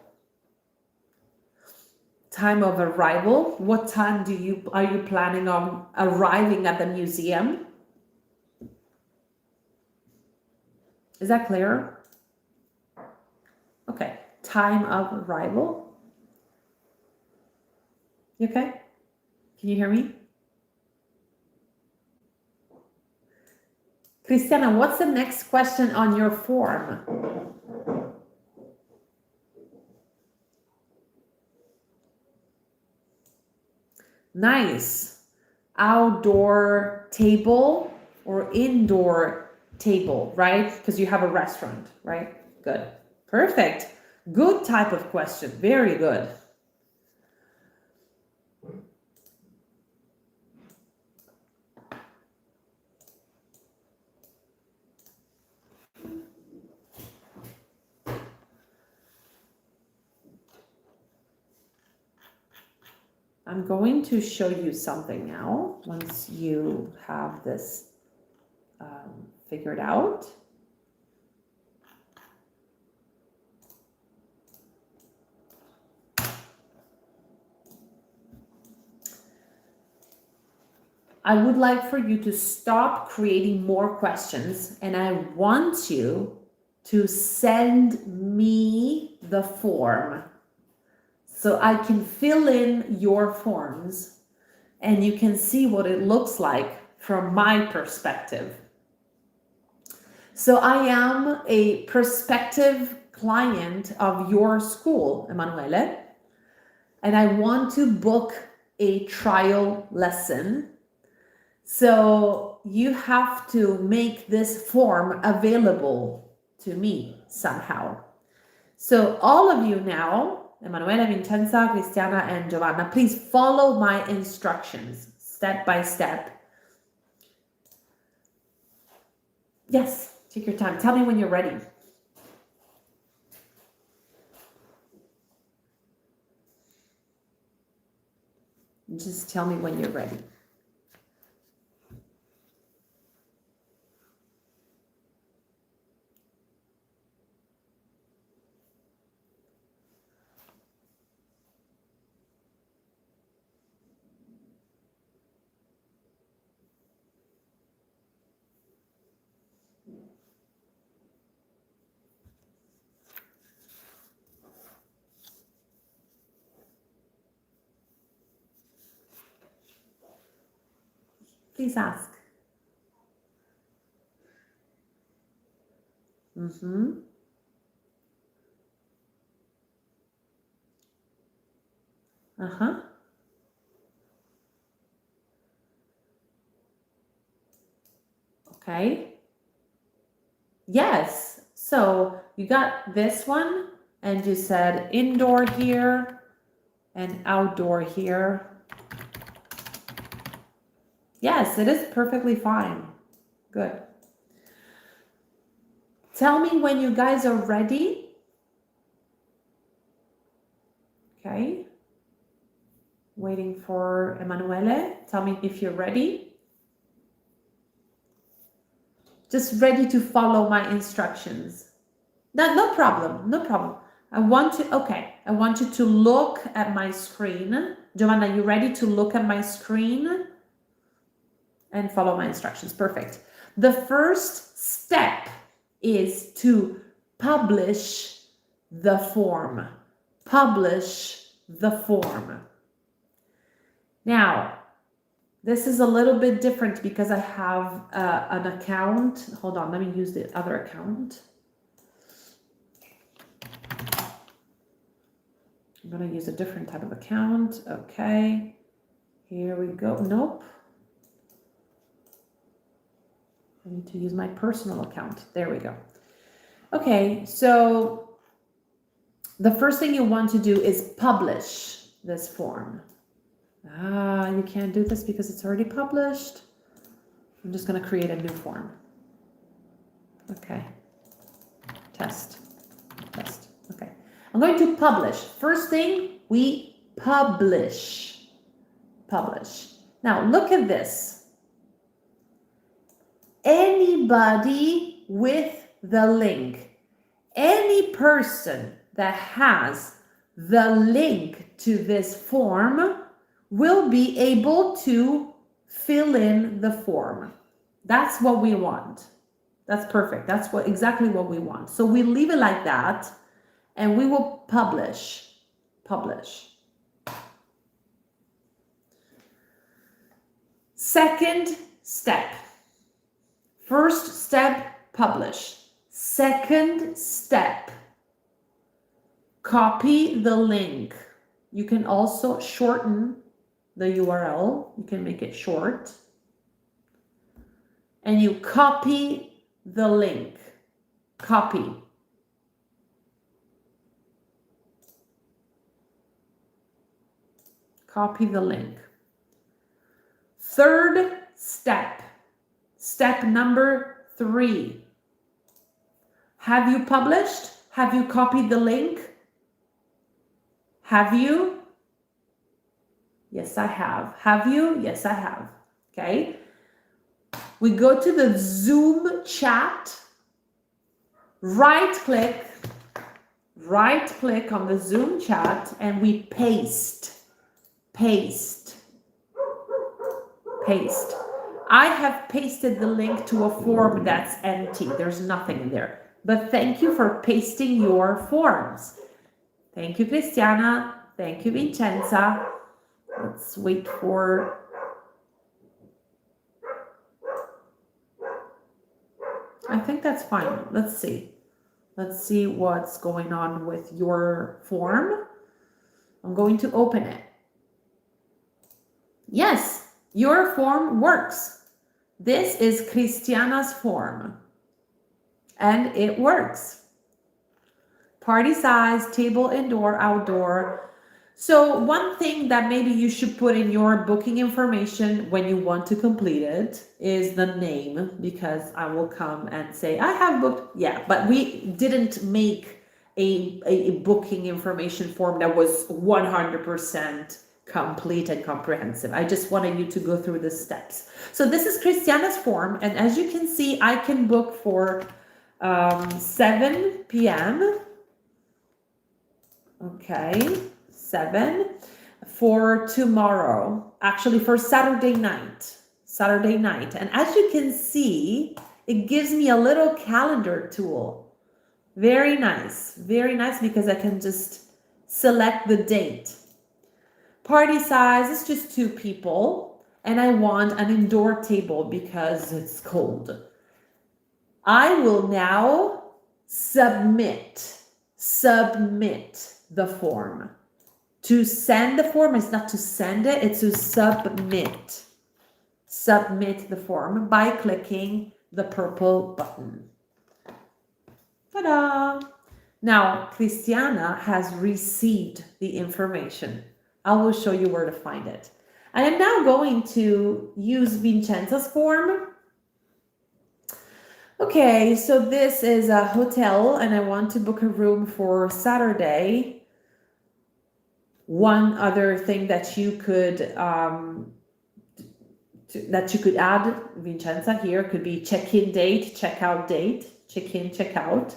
Time of arrival. What time are you planning on arriving at the museum? Is that clear? Okay. Time of arrival. You okay? Can you hear me? Cristiana, what's the next question on your form? Nice. Outdoor table or indoor table, right? Because you have a restaurant, right? Good. Perfect. Good type of question. Very good. I'm going to show you something now once you have this figured out. I would like for you to stop creating more questions, and I want you to send me the form so I can fill in your forms and you can see what it looks like from my perspective. So I am a prospective client of your school, Emanuele, and I want to book a trial lesson So you have to make this form available to me somehow. So all of you now, Emanuela, Vincenza, Cristiana, and Giovanna, please follow my instructions step by step. Yes, take your time. Tell me when you're ready. Just tell me when you're ready. Please ask. Mm-hmm. Uh-huh. Okay. Yes. So you got this one, and you said indoor here and outdoor here. Yes, it is perfectly fine. Good. Tell me when you guys are ready. Okay. Waiting for Emanuele. Tell me if you're ready. Just ready to follow my instructions. No problem, no problem. I want you to look at my screen. Giovanna, you ready to look at my screen and follow my instructions? Perfect. The first step is to publish the form. Publish the form. Now, this is a little bit different because I have an account. Hold on, let me use the other account. I'm going to use a different type of account. Okay, here we go. Nope. I need to use my personal account. There we go. Okay, so the first thing you want to do is publish this form. You can't do this because it's already published. I'm just going to create a new form. Okay. Test. Okay. I'm going to publish. First thing, we publish. Publish. Now, look at this. Anybody with the link, any person that has the link to this form will be able to fill in the form. That's what we want. That's perfect. That's exactly what we want. So we leave it like that and we will publish. Publish. Second step. First step, publish. Second step, copy the link. You can also shorten the URL. You can make it short. And you copy the link. Copy. Copy the link. Third step. Step number 3. Have you published? Have you copied the link? Have you? Yes, I have. Have you? Yes, I have. Okay. We go to the Zoom chat, right click on the Zoom chat, and we paste. I have pasted the link to a form that's empty. There's nothing in there. But thank you for pasting your forms. Thank you, Cristiana. Thank you, Vincenza. Let's wait for... I think that's fine. Let's see. Let's see what's going on with your form. I'm going to open it. Yes, your form works. This is Cristiana's form, and it works. Party size, table, indoor, outdoor. So one thing that maybe you should put in your booking information when you want to complete it is the name, because I will come and say, I have booked. Yeah, but we didn't make a booking information form that was 100% complete and comprehensive. I just wanted you to go through the steps. So this is Christiana's form. And as you can see, I can book for 7 p.m. Okay, 7 for tomorrow, actually for Saturday night. And as you can see, it gives me a little calendar tool. Very nice because I can just select the date. Party size is just 2 people, and I want an indoor table because it's cold. I will now submit the form. To send the form is not to send it, it's to submit. Submit the form by clicking the purple button. Ta-da! Now, Cristiana has received the information. I will show you where to find it. I am now going to use Vincenza's form. Okay, so this is a hotel and I want to book a room for Saturday. One other thing that you could add, Vincenza, here could be check-in date, check-out date, check-in, check-out.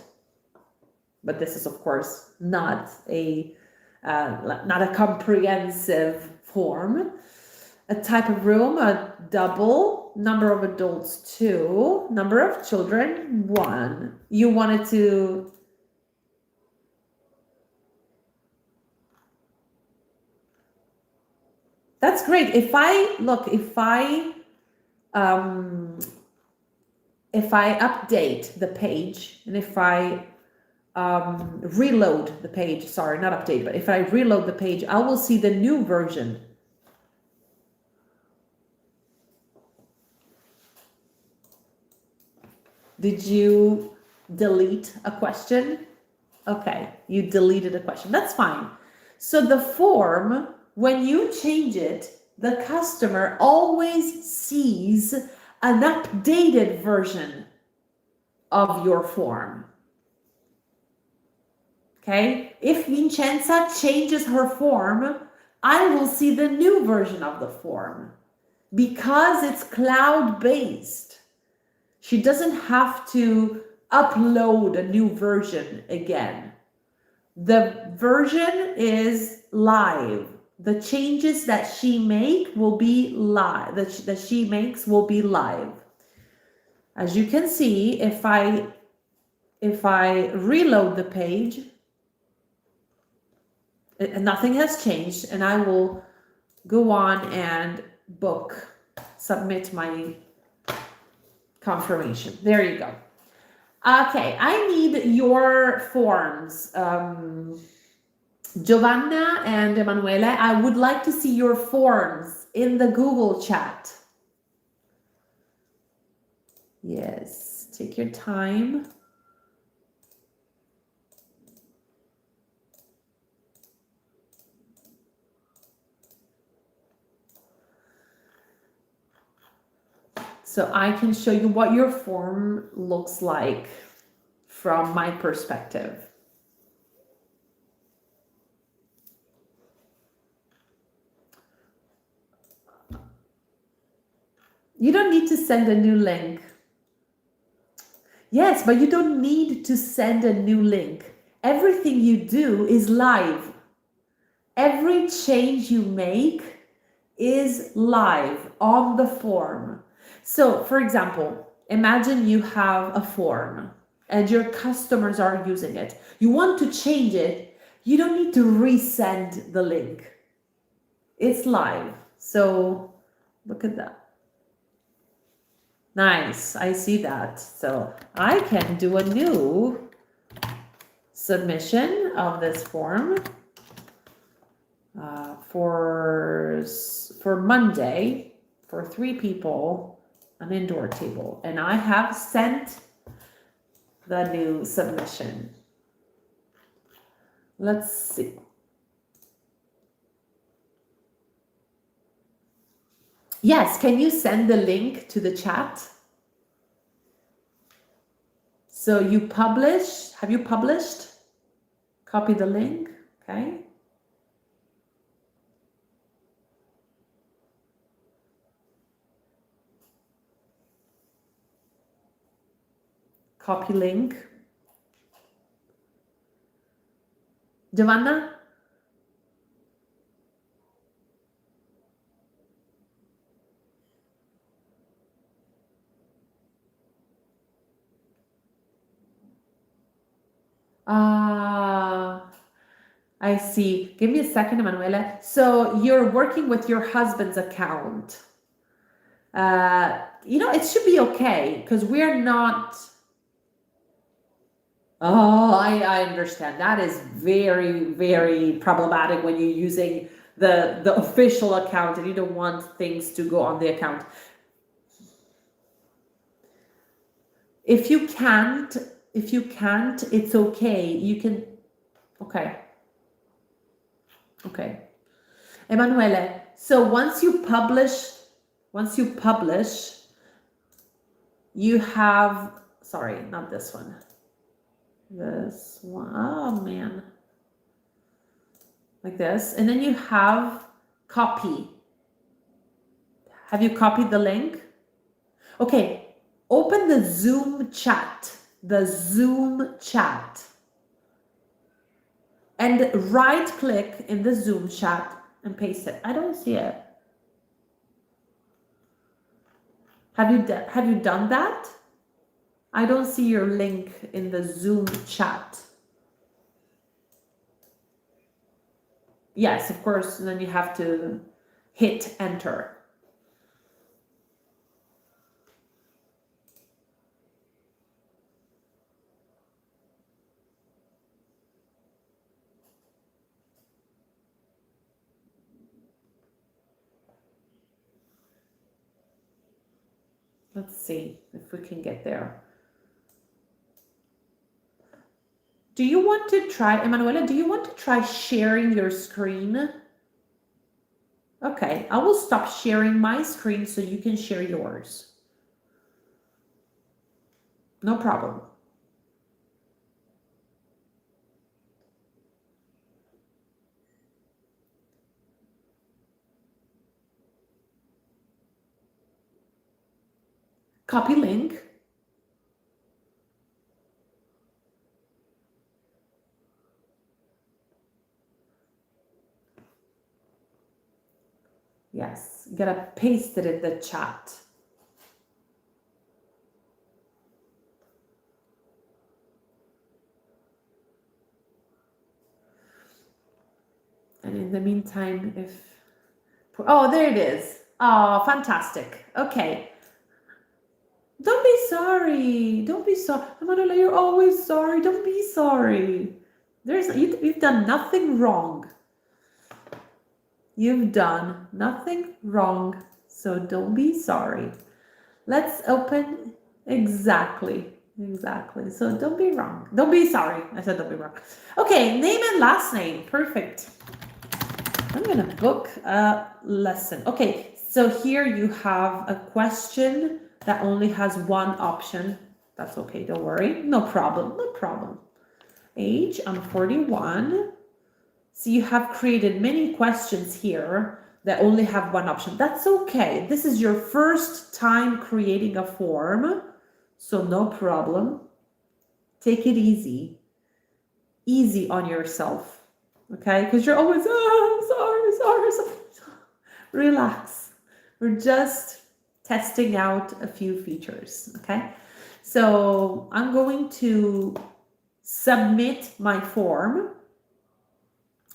But this is of course not a comprehensive form. A type of room, a double, number of adults 2, number of children 1. You wanted to That's great. If I update the page and if I reload the page, sorry, not update, but if I reload the page, I will see the new version. Did you delete a question? Okay, you deleted a question. That's fine. So the form, when you change it, the customer always sees an updated version of your form. Okay? If Vincenza changes her form, I will see the new version of the form. Because it's cloud-based, she doesn't have to upload a new version again. The version is live. The changes that she makes will be live. That she makes will be live. As you can see, if I reload the page, nothing has changed, and I will go on and submit my confirmation. There you go. Okay, I need your forms. Giovanna and Emanuele, I would like to see your forms in the Google chat. Yes, take your time. So I can show you what your form looks like from my perspective. You don't need to send a new link. Yes, but you don't need to send a new link. Everything you do is live. Every change you make is live on the form. So, for example, imagine you have a form and your customers are using it. You want to change it. You don't need to resend the link. It's live. So, look at that. Nice, I see that. So I can do a new submission of this form for Monday for 3 people an indoor table, and I have sent the new submission. Let's see. Yes, can you send the link to the chat? So you publish, have you published? Copy the link, okay. Copy link. Giovanna? I see. Give me a second, Emanuele. So you're working with your husband's account. It should be okay because we're not. Oh, I understand. That is very, very problematic when you're using the official account and you don't want things to go on the account. If you can't, it's okay. You can. Okay. Emanuele, so once you publish, you have, sorry, not this one. This one, oh man. Like this, and then you have copy. Have you copied the link? Okay, open the Zoom chat, and right click in the Zoom chat and paste it. I don't see it. Have you done that? I don't see your link in the Zoom chat. Yes, of course, and then you have to hit enter. Let's see if we can get there. Do you want to try, Emanuela, do you want to try sharing your screen? Okay, I will stop sharing my screen so you can share yours. No problem. Copy link. Yes, you gotta paste it in the chat. And in the meantime, oh, there it is. Oh, fantastic. Okay. Don't be sorry. Don't be sorry. Emanuela, you're always sorry. Don't be sorry. You've done nothing wrong. You've done nothing wrong, so don't be sorry. Let's open, exactly. So don't be wrong. Don't be sorry. I said don't be wrong. Okay, name and last name. Perfect. I'm gonna book a lesson. Okay, so here you have a question that only has one option. That's okay, don't worry. No problem. Age, I'm 41. So you have created many questions here that only have one option. That's okay. This is your first time creating a form, so no problem. Take it easy. Easy on yourself, okay? Because you're always, sorry. Relax. We're just testing out a few features, okay? So I'm going to submit my form.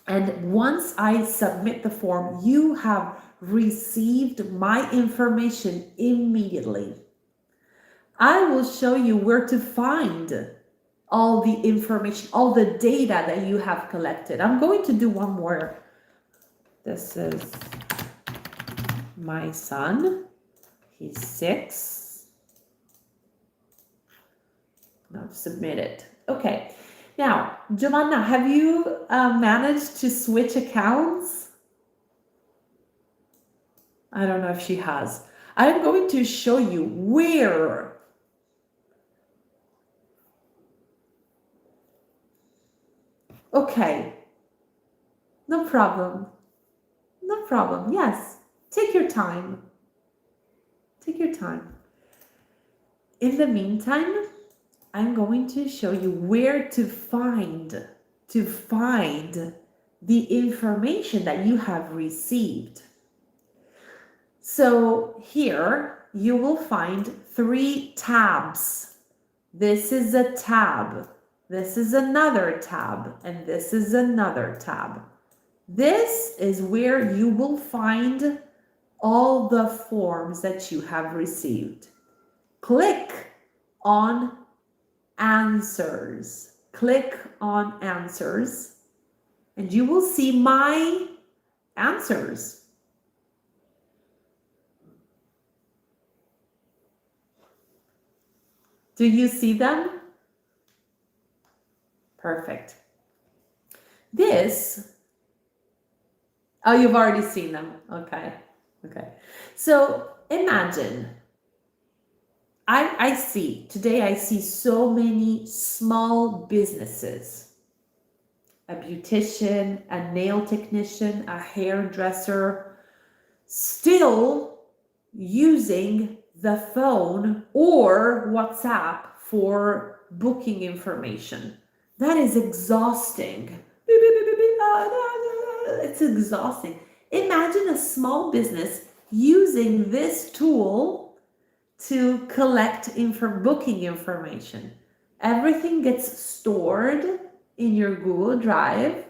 And once I submit the form, you have received my information immediately. I will show you where to find all the information, all the data that you have collected. I'm going to do one more. This is my son. He's 6. Now submit it. Okay. Now, Giovanna, have you managed to switch accounts? I don't know if she has. I'm going to show you where. Okay. No problem. No problem. Yes. Take your time. Take your time. In the meantime, I'm going to show you where to find the information that you have received. So here you will find 3 tabs. This is a tab. This is another tab. And this is another tab. This is where you will find all the forms that you have received. Click on answers. Click on answers and you will see my answers. Do you see them? Perfect. Oh, you've already seen them. Okay. So imagine, today I see so many small businesses, a beautician, a nail technician, a hairdresser, still using the phone or WhatsApp for booking information. That is exhausting. It's exhausting. Imagine a small business using this tool to collect booking information. Everything gets stored in your Google Drive.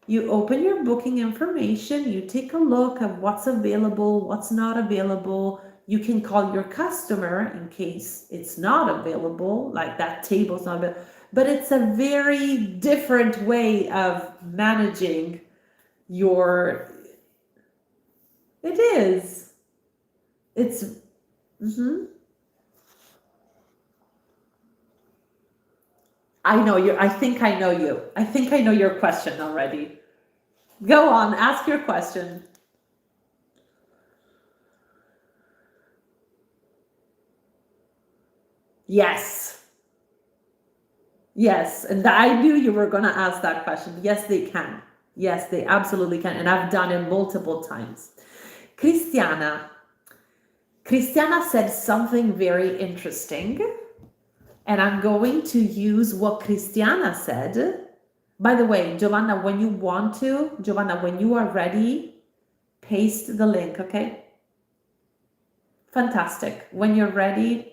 You open your booking information, you take a look at what's available, what's not available. You can call your customer in case it's not available, like that table's not available. But it's a very different way of managing your... It is. It's... I know you. I think I know you. I think I know your question already. Go on, ask your question. Yes, and I knew you were going to ask that question. Yes, they can. Yes, they absolutely can. And I've done it multiple times. Cristiana said something very interesting. And I'm going to use what Cristiana said. By the way, Giovanna, when you are ready, paste the link, okay? Fantastic. When you're ready,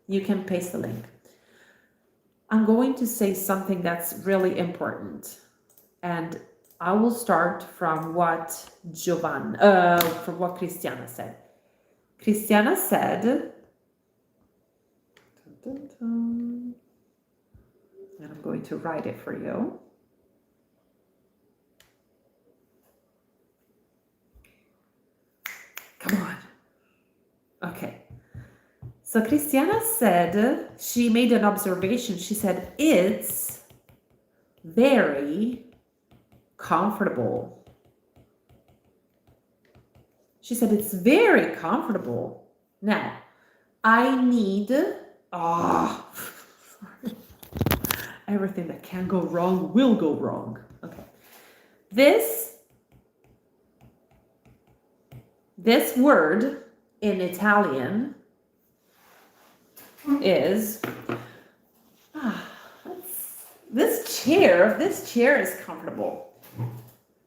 you can paste the link. I'm going to say something that's really important. And I will start from what Cristiana said. Cristiana said, and I'm going to write it for you. Come on. Okay. So Cristiana said, she made an observation. She said, it's very comfortable. She said, it's very comfortable. Now, I need... sorry. Everything that can go wrong will go wrong. Okay. This word in Italian is this chair is comfortable.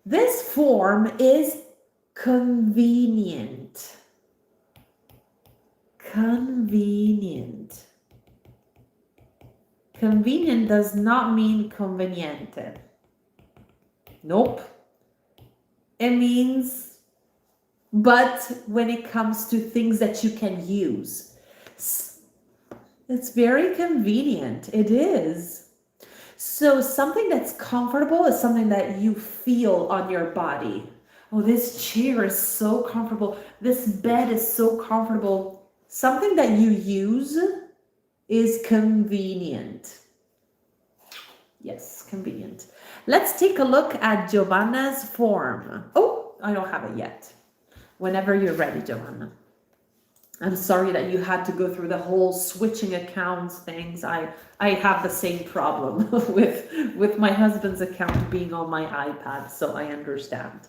This form is convenient. Convenient does not mean conveniente. Nope. It means, but when it comes to things that you can use, it's very convenient. It is. So something that's comfortable is something that you feel on your body. Oh, this chair is so comfortable. This bed is so comfortable. Something that you use is convenient. Yes, convenient. Let's take a look at Giovanna's form. Oh, I don't have it yet. Whenever you're ready, Giovanna. I'm sorry that you had to go through the whole switching accounts things. I have the same problem with my husband's account being on my iPad, so I understand.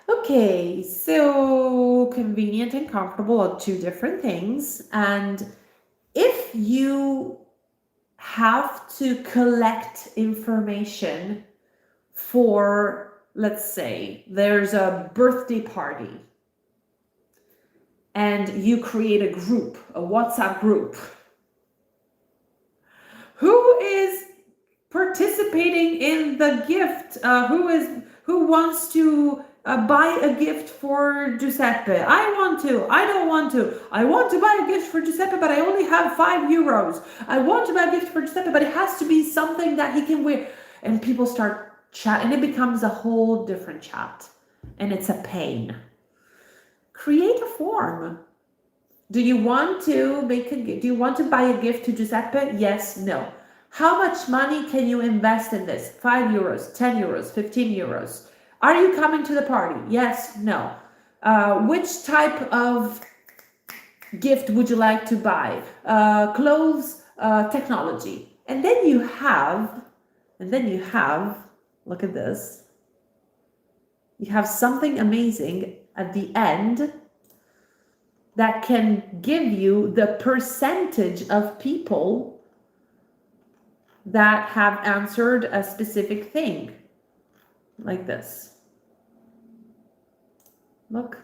Okay, so convenient and comfortable are two different things. And if you have to collect information for, let's say, there's a birthday party and you create a group, a WhatsApp group. Who is participating in the gift? Who wants to buy a gift for Giuseppe? I want to. I don't want to. I want to buy a gift for Giuseppe, but I only have €5. I want to buy a gift for Giuseppe, but it has to be something that he can wear. And people start chat, and it becomes a whole different chat, and it's a pain. Create a form. Do you want to do you want to buy a gift to Giuseppe? Yes, no. How much money can you invest in this? €5, €10, €15. Are you coming to the party? Yes, no. Which type of gift would you like to buy? Clothes, technology. And then you have, look at this. You have something amazing at the end that can give you the percentage of people that have answered a specific thing, like this. Look,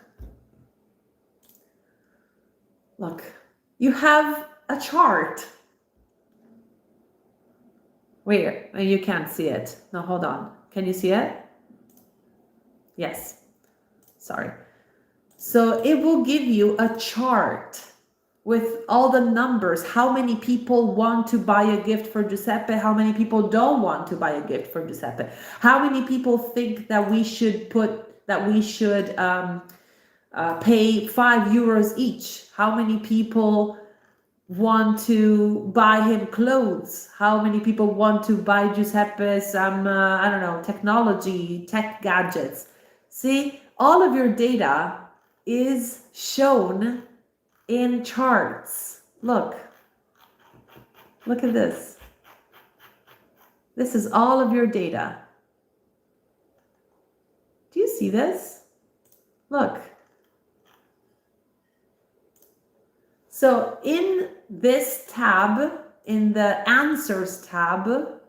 you have a chart. Wait, you can't see it. No, hold on. Can you see it? Yes, sorry. So it will give you a chart with all the numbers, how many people want to buy a gift for Giuseppe, how many people don't want to buy a gift for Giuseppe, how many people think that we should pay €5 each, how many people want to buy him clothes, how many people want to buy Giuseppe some, I don't know, technology, tech gadgets. See, all of your data is shown in charts. Look at this. This is all of your data. Do you see this? Look. So in this tab, in the answers tab,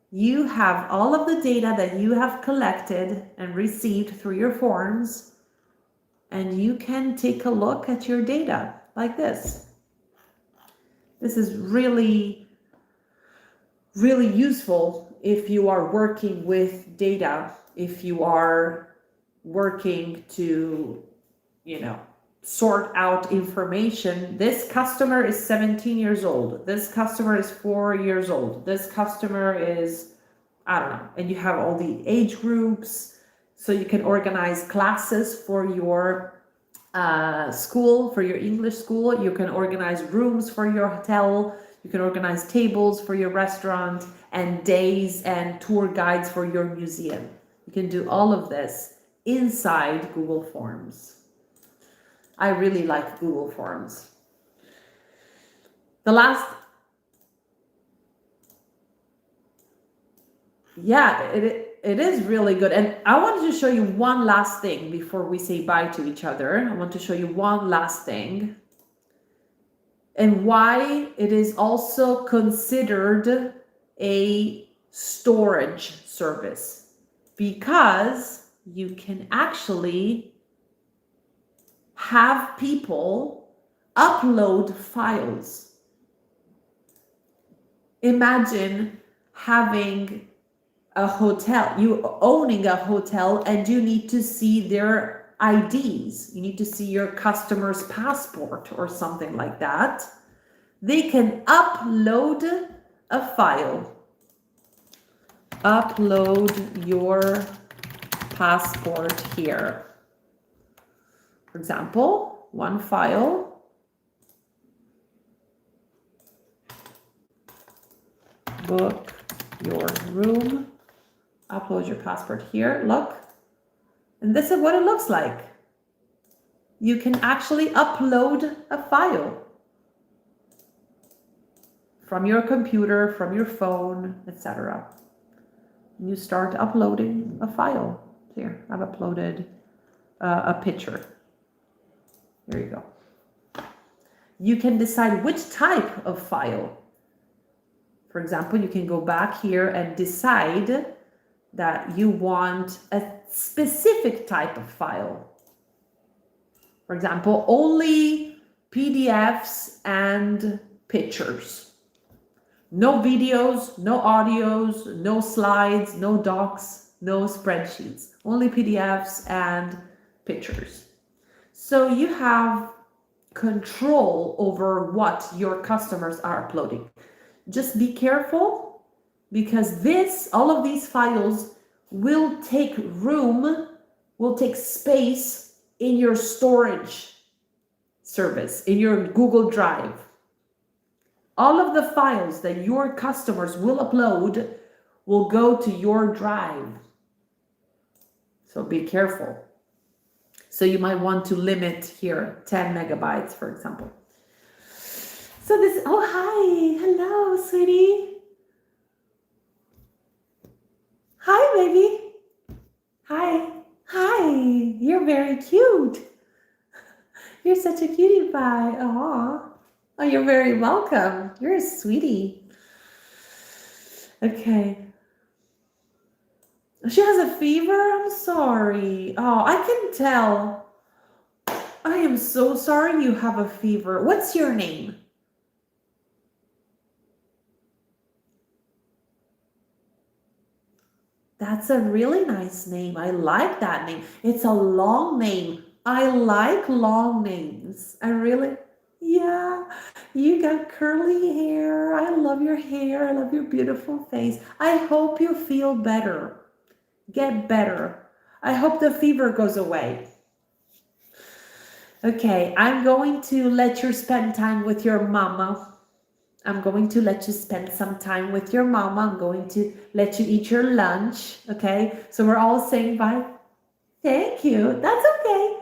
you have all of the data that you have collected and received through your forms, and you can take a look at your data like this. This is really, really useful if you are working with data, if you are working to, sort out information. This customer is 17 years old. This customer is 4 years old. This customer is, I don't know. And you have all the age groups. So you can organize classes for your school, for your English school. You can organize rooms for your hotel. You can organize tables for your restaurant and days and tour guides for your museum. You can do all of this inside Google Forms. I really like Google Forms. It is really good. And I wanted to show you one last thing before we say bye to each other. I want to show you one last thing and why it is also considered a storage service, because you can actually have people upload files. Imagine having a hotel, you owning a hotel, and you need to see their IDs. You need to see your customer's passport or something like that. They can upload a file. Upload your passport here. For example, one file. Book your room. Upload your passport here. Look. And this is what it looks like. You can actually upload a file from your computer, from your phone, etc. You start uploading a file. Here, I've uploaded a picture. There you go. You can decide which type of file. For example, you can go back here and decide that you want a specific type of file. For example, only PDFs and pictures. No videos, no audios, no slides, no docs, no spreadsheets. Only PDFs and pictures. So you have control over what your customers are uploading. Just be careful, because all of these files will take room, will take space in your storage service, in your Google Drive. All of the files that your customers will upload will go to your drive. So be careful. So you might want to limit here 10 megabytes, for example. So oh, hi, hello, sweetie. Hi, baby. Hi, you're very cute. You're such a cutie pie. Aw. Oh, you're very welcome. You're a sweetie. Okay. She has a fever? I'm sorry. Oh, I can tell. I am so sorry you have a fever. What's your name? That's a really nice name. I like that name. It's a long name. I like long names. Yeah, you got curly hair. I love your hair. I love your beautiful face. I hope you feel better. Get better. I hope the fever goes away. Okay, I'm going to let you spend time with your mama. I'm going to let you spend some time with your mama. I'm going to let you eat your lunch. Okay, so we're all saying bye. Thank you. That's okay.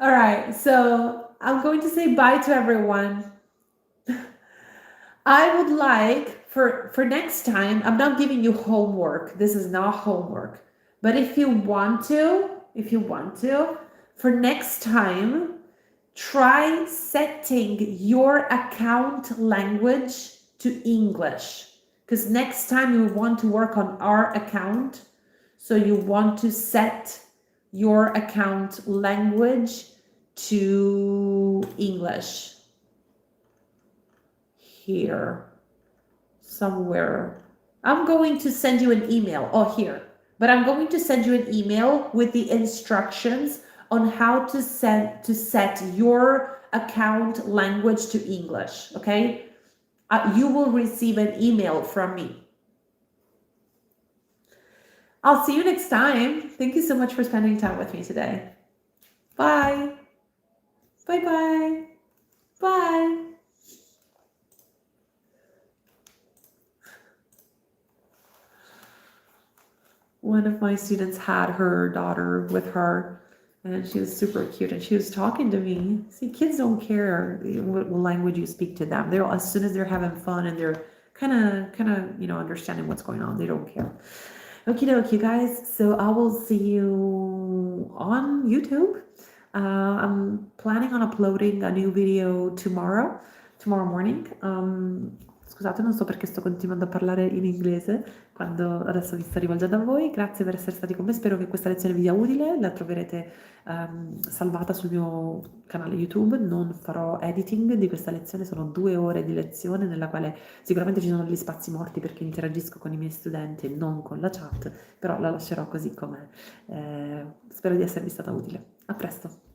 All right, so I'm going to say bye to everyone. I would like for next time, I'm not giving you homework. This is not homework. But if you want to, for next time, try setting your account language to English. Because next time you want to work on our account, so you want to set your account language to English. Here, somewhere. I'm going to send you an email. Oh, here. But I'm going to send you an email with the instructions on how to set your account language to English, okay? You will receive an email from me. I'll see you next time. Thank you so much for spending time with me today. Bye. Bye-bye. Bye. One of my students had her daughter with her, and she was super cute, and she was talking to me. See, kids don't care what language you speak to them. They're, as soon as they're having fun and they're kind of, understanding what's going on, they don't care. Okie dokie, guys. So I will see you on YouTube. I'm planning on uploading a new video tomorrow morning. Scusate, non so perché sto continuando a parlare in inglese quando adesso mi sto rivolgendo a voi. Grazie per essere stati con me, spero che questa lezione vi sia utile, la troverete salvata sul mio canale YouTube. Non farò editing di questa lezione, sono 2 ore di lezione nella quale sicuramente ci sono degli spazi morti perché interagisco con i miei studenti e non con la chat, però la lascerò così com'è. Spero di esservi stata utile. A presto!